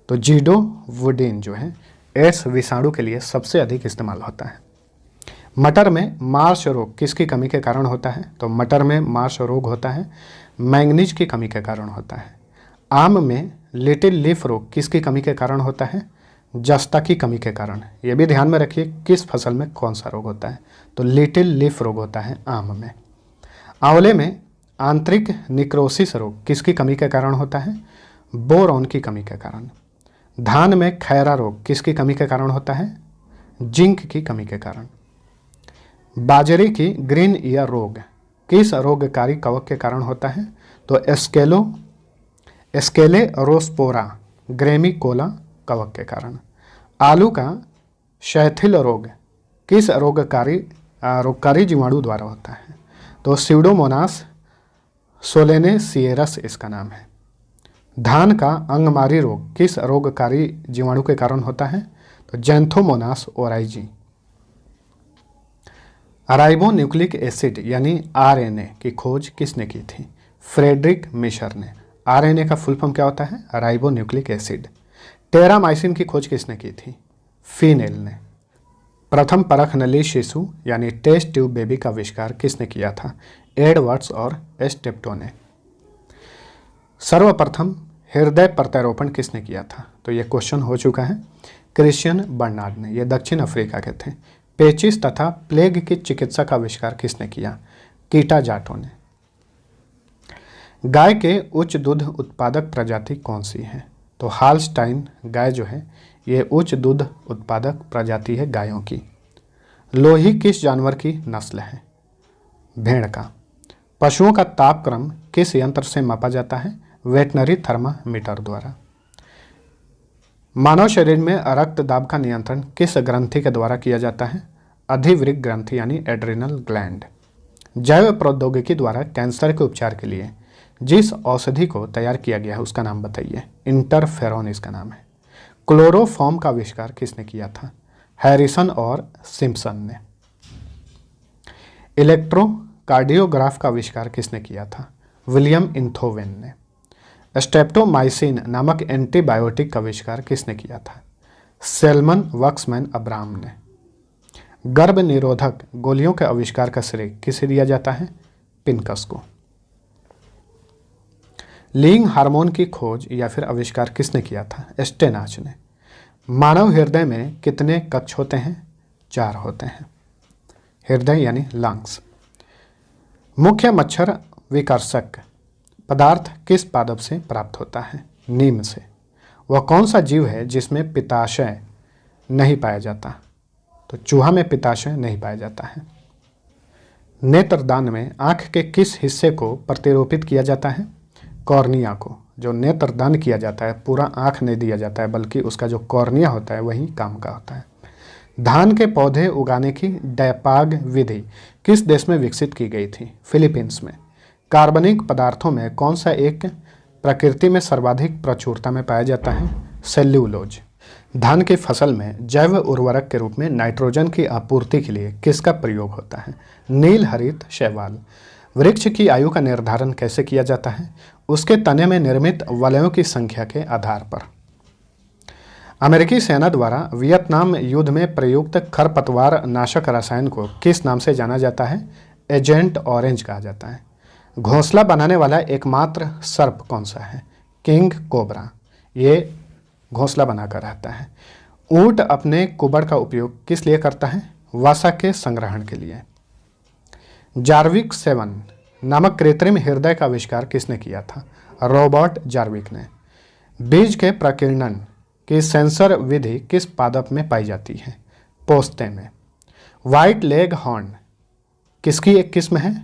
तो जीडोवुडिन जो है एड्स विषाणु के लिए सबसे अधिक इस्तेमाल होता है। मटर में मार्श रोग किसकी कमी के कारण होता है? तो मटर में मार्श रोग होता है मैंगनीज की कमी के कारण होता है। आम में लिटिल लीफ रोग किसकी कमी के कारण होता है? जस्ता की कमी के कारण। ये भी ध्यान में रखिए किस फसल में कौन सा रोग होता है। तो लिटिल लीफ रोग होता है आम में। आंवले में आंतरिक निक्रोसिस रोग किसकी कमी के कारण होता है? बोरॉन की कमी के कारण। धान में खैरा रोग किसकी कमी के कारण होता है? जिंक की कमी के कारण। बाजरे की ग्रीन ईयर रोग किस रोगकारी कवक के कारण होता है? तो एस्केलेरोस्पोरा ग्रेमिकोला कवक के कारण। आलू का शैथिल रोग किस रोगकारी जीवाणु द्वारा होता है? तो स्यूडोमोनास सोलेनेसियरस इसका नाम है। धान का अंगमारी रोग किस रोगकारी जीवाणु के कारण होता है? तो जैंथोमोनास ओराइजी। राइबोन्यूक्लिक एसिड यानी आरएनए की खोज किसने की थी? फ्रेडरिक मिशर ने। आरएनए का फुल फॉर्म क्या होता है? Ribonucleic acid. टेरामाइसिन की खोज किसने की थी? फीनेल ने। प्रथम परखनली शिशु यानी टेस्ट ट्यूब बेबी का आविष्कार किसने किया था? एडवर्ड्स और एस्टेप्टो ने। सर्वप्रथम हृदय प्रत्यारोपण किसने किया था? तो ये क्वेश्चन हो चुका है। क्रिश्चियन बर्नार्ड ने। ये दक्षिण अफ्रीका के थे। पेचिस तथा प्लेग की चिकित्सा का आविष्कार किसने किया? कीटा जाटो ने। गाय के उच्च दूध उत्पादक प्रजाति कौन सी है? तो हाल्स्टाइन गाय जो है ये उच्च दूध उत्पादक प्रजाति है गायों की। लोही किस जानवर की नस्ल है? भेड़ का। पशुओं का तापक्रम किस यंत्र से मापा जाता है? वेटनरी थर्मामीटर द्वारा। मानव शरीर में रक्त दाब का नियंत्रण किस ग्रंथि के द्वारा किया जाता है? अधिवृक्क ग्रंथि यानी एड्रिनल ग्लैंड। जैव प्रौद्योगिकी द्वारा कैंसर के उपचार के लिए जिस औषधि को तैयार किया गया है उसका नाम बताइए। इंटरफेरोन इसका नाम है। क्लोरोफॉर्म का आविष्कार किसने किया था? हैरिसन और सिम्पसन ने। इलेक्ट्रोकार्डियोग्राफ का आविष्कार किसने किया था? विलियम इंथोवेन ने। स्ट्रेप्टोमाइसिन नामक एंटीबायोटिक का आविष्कार किसने किया था? सेल्मन वक्समैन अब्राम ने। गर्भ निरोधक गोलियों के आविष्कार का श्रेय किसे दिया जाता है? पिनकस को। लिंग हार्मोन की खोज या फिर आविष्कार किसने किया था? स्टेनाच ने। मानव हृदय में कितने कक्ष होते हैं? 4 होते हैं। हृदय यानी लंग्स। मुख्य मच्छर विकर्षक पदार्थ किस पादप से प्राप्त होता है? नीम से। वह कौन सा जीव है जिसमें पित्ताशय नहीं पाया जाता? तो चूहा में पित्ताशय नहीं पाया जाता है। नेत्रदान में आंख के किस हिस्से को प्रतिरोपित किया जाता है? कॉर्निया को। जो नेत्रदान किया जाता है पूरा आंख नहीं दिया जाता है, बल्कि उसका जो कॉर्निया होता है वही काम का होता है। धान के पौधे उगाने की डैपाग विधि किस देश में विकसित की गई थी? फिलीपींस में। कार्बनिक पदार्थों में कौन सा एक प्रकृति में सर्वाधिक प्रचुरता में पाया जाता है? सेल्यूलोज। धान की फसल में जैव उर्वरक के रूप में नाइट्रोजन की आपूर्ति के लिए किसका प्रयोग होता है? नील हरित शैवाल। वृक्ष की आयु का निर्धारण कैसे किया जाता है? उसके तने में निर्मित वलयों की संख्या के आधार पर। अमेरिकी सेना द्वारा वियतनाम युद्ध में प्रयुक्त खरपतवार नाशक रसायन को किस नाम से जाना जाता है? एजेंट ऑरेंज कहा जाता है। घोंसला बनाने वाला एकमात्र सर्प कौन सा है? King cobra. ये घोंसला बनाकर रहता है। ऊंट अपने कुबड़ का उपयोग किस लिए करता है? वसा के संग्रहण के लिए। जार्विक 7 नामक कृत्रिम हृदय का आविष्कार किसने किया था? रॉबर्ट जार्विक ने। बीज के प्रकीर्णन की सेंसर विधि किस पादप में पाई जाती है? पोस्ते में। व्हाइट लेग हॉर्न किसकी एक किस्म है?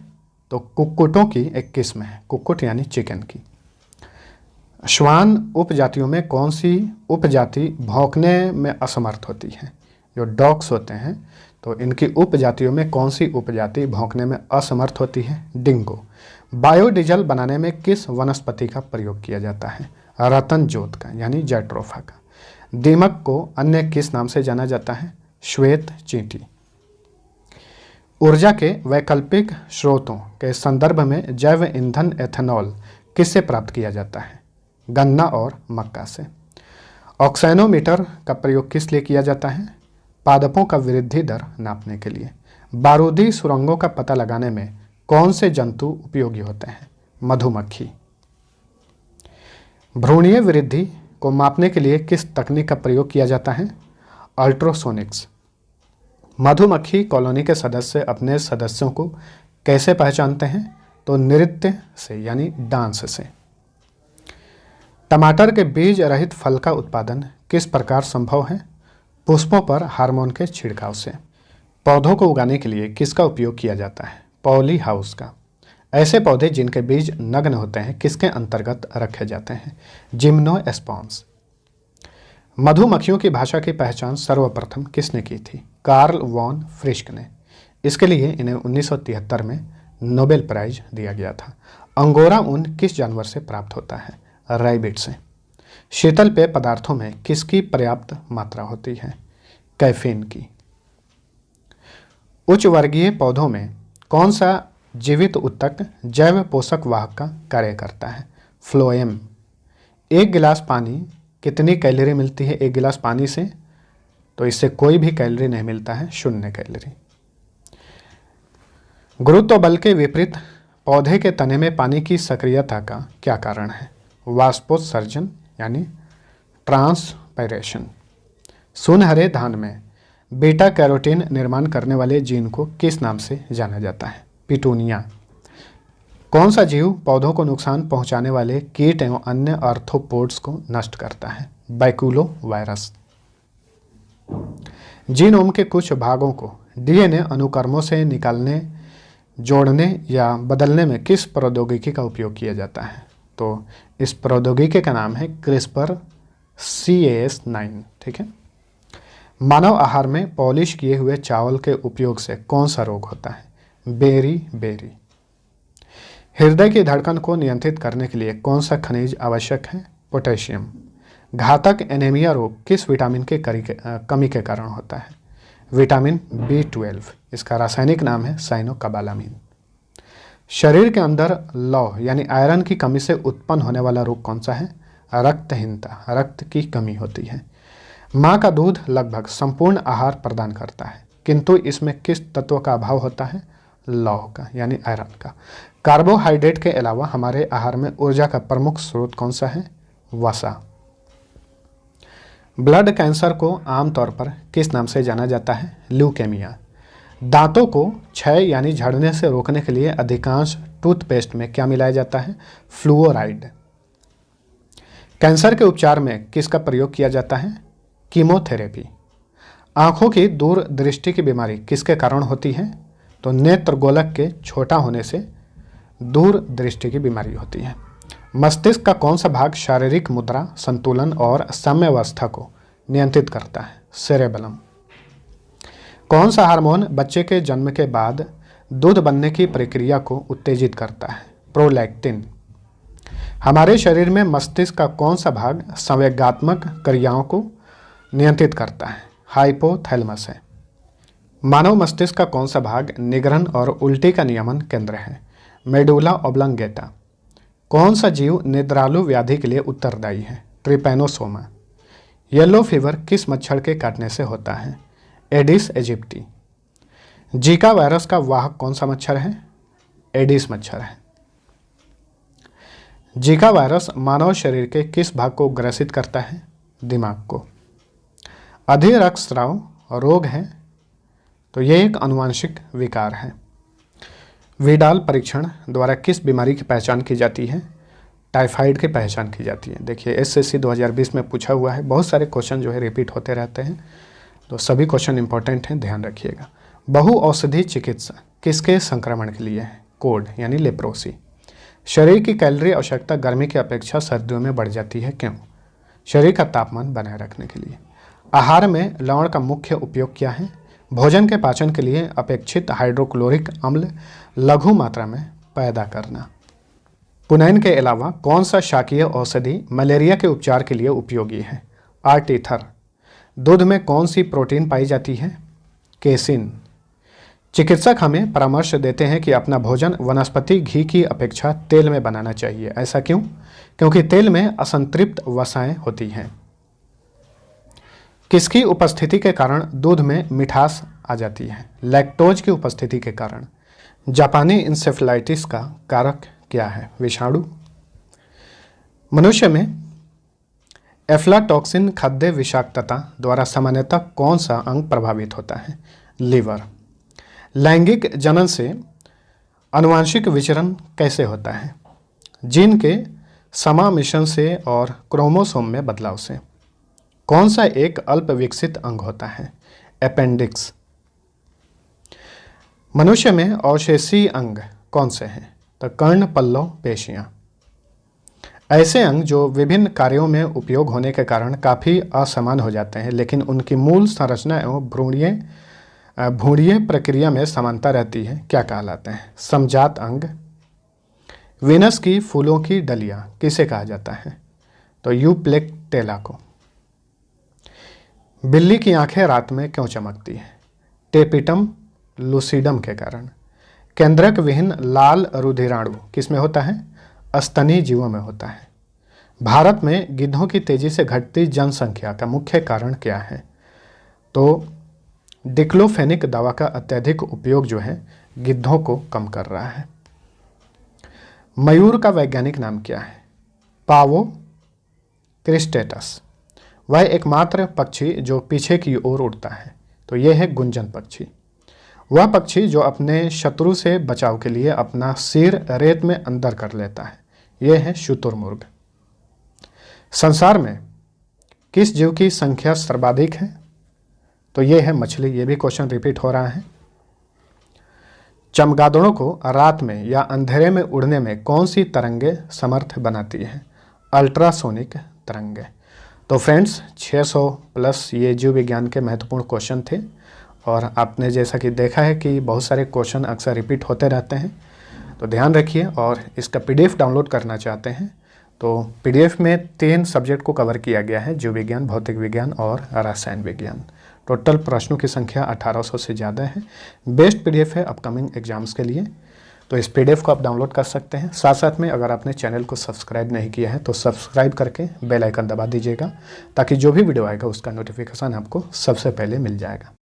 तो कुक्कुटों की एक किस्म है। कुक्कुट यानी चिकन की। श्वान उपजातियों में कौन सी उपजाति भौंकने में असमर्थ होती है? जो डॉग्स होते हैं तो इनकी उपजातियों में कौन सी उपजाति भौंकने में असमर्थ होती है? डिंगो। बायोडीजल बनाने में किस वनस्पति का प्रयोग किया जाता है? रतन जोत का यानी जैट्रोफा का। दीमक को अन्य किस नाम से जाना जाता है? श्वेत चींटी। ऊर्जा के वैकल्पिक स्रोतों के संदर्भ में जैव ईंधन एथेनॉल किससे प्राप्त किया जाता है? गन्ना और मक्का से। ऑक्सेनोमीटर का प्रयोग किस लिए किया जाता है? पादपों का वृद्धि दर नापने के लिए। बारूदी सुरंगों का पता लगाने में कौन से जंतु उपयोगी होते हैं? मधुमक्खी। भ्रूणीय वृद्धि को मापने के लिए किस तकनीक का प्रयोग किया जाता है? अल्ट्रासोनिक्स। मधुमक्खी कॉलोनी के सदस्य अपने सदस्यों को कैसे पहचानते हैं? तो नृत्य से यानी डांस से। टमाटर के बीज रहित फल का उत्पादन किस प्रकार संभव है? पुष्पों पर हार्मोन के छिड़काव से। पौधों को उगाने के लिए किसका उपयोग किया जाता है? पॉली हाउस का। ऐसे पौधे जिनके बीज नग्न होते हैं किसके अंतर्गत रखे जाते हैं? जिम्नोस्पर्म्स। मधुमक्खियों की भाषा की पहचान सर्वप्रथम किसने की थी? कार्ल वॉन फ्रिस्क ने। इसके लिए इन्हें 1973 में नोबेल प्राइज दिया गया था। अंगोरा ऊन किस जानवर से प्राप्त होता है? रैबिट से। शीतल पेय पदार्थों में किसकी पर्याप्त मात्रा होती है? कैफीन की। उच्च वर्गीय पौधों में कौन सा जीवित ऊतक जैव पोषक वाहक का कार्य करता है? फ्लोएम। एक गिलास पानी कितनी कैलोरी मिलती है? एक गिलास पानी से? तो इससे कोई भी कैलोरी नहीं मिलता है, 0 कैलोरी। गुरुत्व बल के विपरीत पौधे के तने में पानी की सक्रियता का क्या कारण है? वाष्पोत्सर्जन यानी ट्रांसपायरेशन। सुनहरे धान में बीटा कैरोटीन निर्माण करने वाले जीन को किस नाम से जाना जाता है? पिटूनिया। कौन सा जीव पौधों को नुकसान पहुंचाने वाले कीट एवं अन्य आर्थ्रोपोड्स को नष्ट करता है? बैकुलो वायरस। जीनोम के कुछ भागों को डीएनए अनुक्रमों से निकालने, जोड़ने या बदलने में किस प्रौद्योगिकी का उपयोग किया जाता है? तो इस प्रौद्योगिकी का नाम है क्रिस्पर Cas9। ठीक है। मानव आहार में पॉलिश किए हुए चावल के उपयोग से कौन सा रोग होता है? बेरी। हृदय की धड़कन को नियंत्रित करने के लिए कौन सा खनिज आवश्यक है? पोटेशियम। घातक एनीमिया रोग किस विटामिन के कमी के कारण होता है? Vitamin B12। इसका रासायनिक नाम है साइनोकोबालामिन। शरीर के अंदर लौह यानी आयरन की कमी से उत्पन्न होने वाला रोग कौन सा है? रक्तहीनता। रक्त की कमी होती है। माँ का दूध लगभग संपूर्ण आहार प्रदान करता है, किंतु इसमें किस तत्व का अभाव होता है? लौह का यानी आयरन का। कार्बोहाइड्रेट के अलावा हमारे आहार में ऊर्जा का प्रमुख स्रोत कौन सा है? वसा। ब्लड कैंसर को आमतौर पर किस नाम से जाना जाता है? ल्यूकेमिया। दांतों को क्षय यानी झड़ने से रोकने के लिए अधिकांश टूथपेस्ट में क्या मिलाया जाता है? फ्लूओराइड। कैंसर के उपचार में किसका प्रयोग किया जाता है? कीमोथेरेपी। आंखों की दूरदृष्टि की बीमारी किसके कारण होती है? तो नेत्र गोलक के छोटा होने से दूरदृष्टि की बीमारी होती है। मस्तिष्क का कौन सा भाग शारीरिक मुद्रा, संतुलन और साम्यावस्था को नियंत्रित करता है? सेरेबेलम। कौन सा हार्मोन बच्चे के जन्म के बाद दूध बनने की प्रक्रिया को उत्तेजित करता है? प्रोलैक्टिन। हमारे शरीर में मस्तिष्क का कौन सा भाग संवेगात्मक क्रियाओं को नियंत्रित करता है? हाइपोथैलेमस है। मानव मस्तिष्क का कौन सा भाग निगरण और उल्टी का नियमन केंद्र है? Medulla oblongata. कौन सा जीव निद्रालु व्याधि के लिए उत्तरदायी है? ट्रिपैनोसोमा। येलो फीवर किस मच्छर के काटने से होता है? Aedes aegypti. जीका वायरस का वाहक कौन सा मच्छर है? एडिस मच्छर है। जीका वायरस मानव शरीर के किस भाग को ग्रसित करता है? दिमाग को। अधिक रक्तस्राव रोग है तो यह एक आनुवंशिक विकार है। विडाल परीक्षण द्वारा किस बीमारी की पहचान की जाती है? टाइफाइड की पहचान की जाती है। देखिए एसएससी 2020 में पूछा हुआ है, बहुत सारे क्वेश्चन जो है रिपीट होते रहते हैं, तो सभी क्वेश्चन इंपॉर्टेंट हैं, ध्यान रखिएगा। बहु औषधि चिकित्सा किसके संक्रमण के लिए है? कोड यानी लेप्रोसी। शरीर की कैलोरी आवश्यकता गर्मी की अपेक्षा सर्दियों में बढ़ जाती है, क्यों? शरीर का तापमान बनाए रखने के लिए। आहार में लवण का मुख्य उपयोग क्या है? भोजन के पाचन के लिए अपेक्षित हाइड्रोक्लोरिक अम्ल लघु मात्रा में पैदा करना। पुनैन के अलावा कौन सा शाकीय औषधि मलेरिया के उपचार के लिए उपयोगी है? आर्टीथर। दूध में कौन सी प्रोटीन पाई जाती है? केसिन। चिकित्सक हमें परामर्श देते हैं कि अपना भोजन वनस्पति घी की अपेक्षा तेल में बनाना चाहिए। ऐसा क्यों? क्योंकि तेल में असंतृप्त वसाएं होती हैं। किसकी उपस्थिति के कारण दूध में मिठास आ जाती है? लैक्टोज की उपस्थिति के कारण। जापानी इंसेफेलाइटिस का कारक क्या है? विषाणु। मनुष्य में एफ्लाटॉक्सिन खाद्य विषाक्तता द्वारा सामान्यतः कौन सा अंग प्रभावित होता है? लीवर। लैंगिक जनन से आनुवंशिक विचरण कैसे होता है? जीन के समामिश्रण से और क्रोमोसोम में बदलाव से। कौन सा एक अल्प विकसित अंग होता है? अपेंडिक्स। मनुष्य में अवशेषीय अंग कौन से हैं? तो कर्ण, पल्लव, पेशियां। ऐसे अंग जो विभिन्न कार्यों में उपयोग होने के कारण काफ़ी असमान हो जाते हैं, लेकिन उनकी मूल संरचना एवं भ्रूणीय प्रक्रिया में समानता रहती है, क्या कहलाते हैं? समजात अंग। वीनस की फूलों की डलियां किसे कहा जाता है? तो यूप्लेक्टेला को। बिल्ली की आंखें रात में क्यों चमकती हैं? टेपिटम लूसिडम के कारण। केंद्रक विहीन लाल रुधिराणु किसमें होता है? स्तनी जीवों में होता है। भारत में गिद्धों की तेजी से घटती जनसंख्या का मुख्य कारण क्या है? तो डिक्लोफेनिक दवा का अत्यधिक उपयोग जो है गिद्धों को कम कर रहा है। मयूर का वैज्ञानिक नाम क्या है? पावो क्रिस्टेटस। वह एकमात्र पक्षी जो पीछे की ओर उड़ता है, तो यह है गुंजन पक्षी। वह पक्षी जो अपने शत्रु से बचाव के लिए अपना सिर रेत में अंदर कर लेता है, यह है शुतुरमुर्ग। संसार में किस जीव की संख्या सर्वाधिक है? तो यह है मछली। यह भी क्वेश्चन रिपीट हो रहा है। चमगादड़ों को रात में या अंधेरे में उड़ने में कौन सी तरंगे समर्थ बनाती है? अल्ट्रासोनिक तरंगे। तो फ्रेंड्स 600 प्लस ये जीव विज्ञान के महत्वपूर्ण क्वेश्चन थे, और आपने जैसा कि देखा है कि बहुत सारे क्वेश्चन अक्सर रिपीट होते रहते हैं, तो ध्यान रखिए। और इसका पीडीएफ डाउनलोड करना चाहते हैं तो पीडीएफ में 3 सब्जेक्ट को कवर किया गया है, जीव विज्ञान, भौतिक विज्ञान और रसायन विज्ञान। टोटल प्रश्नों की संख्या 1800 से ज़्यादा है। बेस्ट पीडीएफ है अपकमिंग एग्जाम्स के लिए, तो इस पीडीएफ को आप डाउनलोड कर सकते हैं। साथ साथ में अगर आपने चैनल को सब्सक्राइब नहीं किया है तो सब्सक्राइब करके बेल आइकन दबा दीजिएगा, ताकि जो भी वीडियो आएगा उसका नोटिफिकेशन आपको सबसे पहले मिल जाएगा।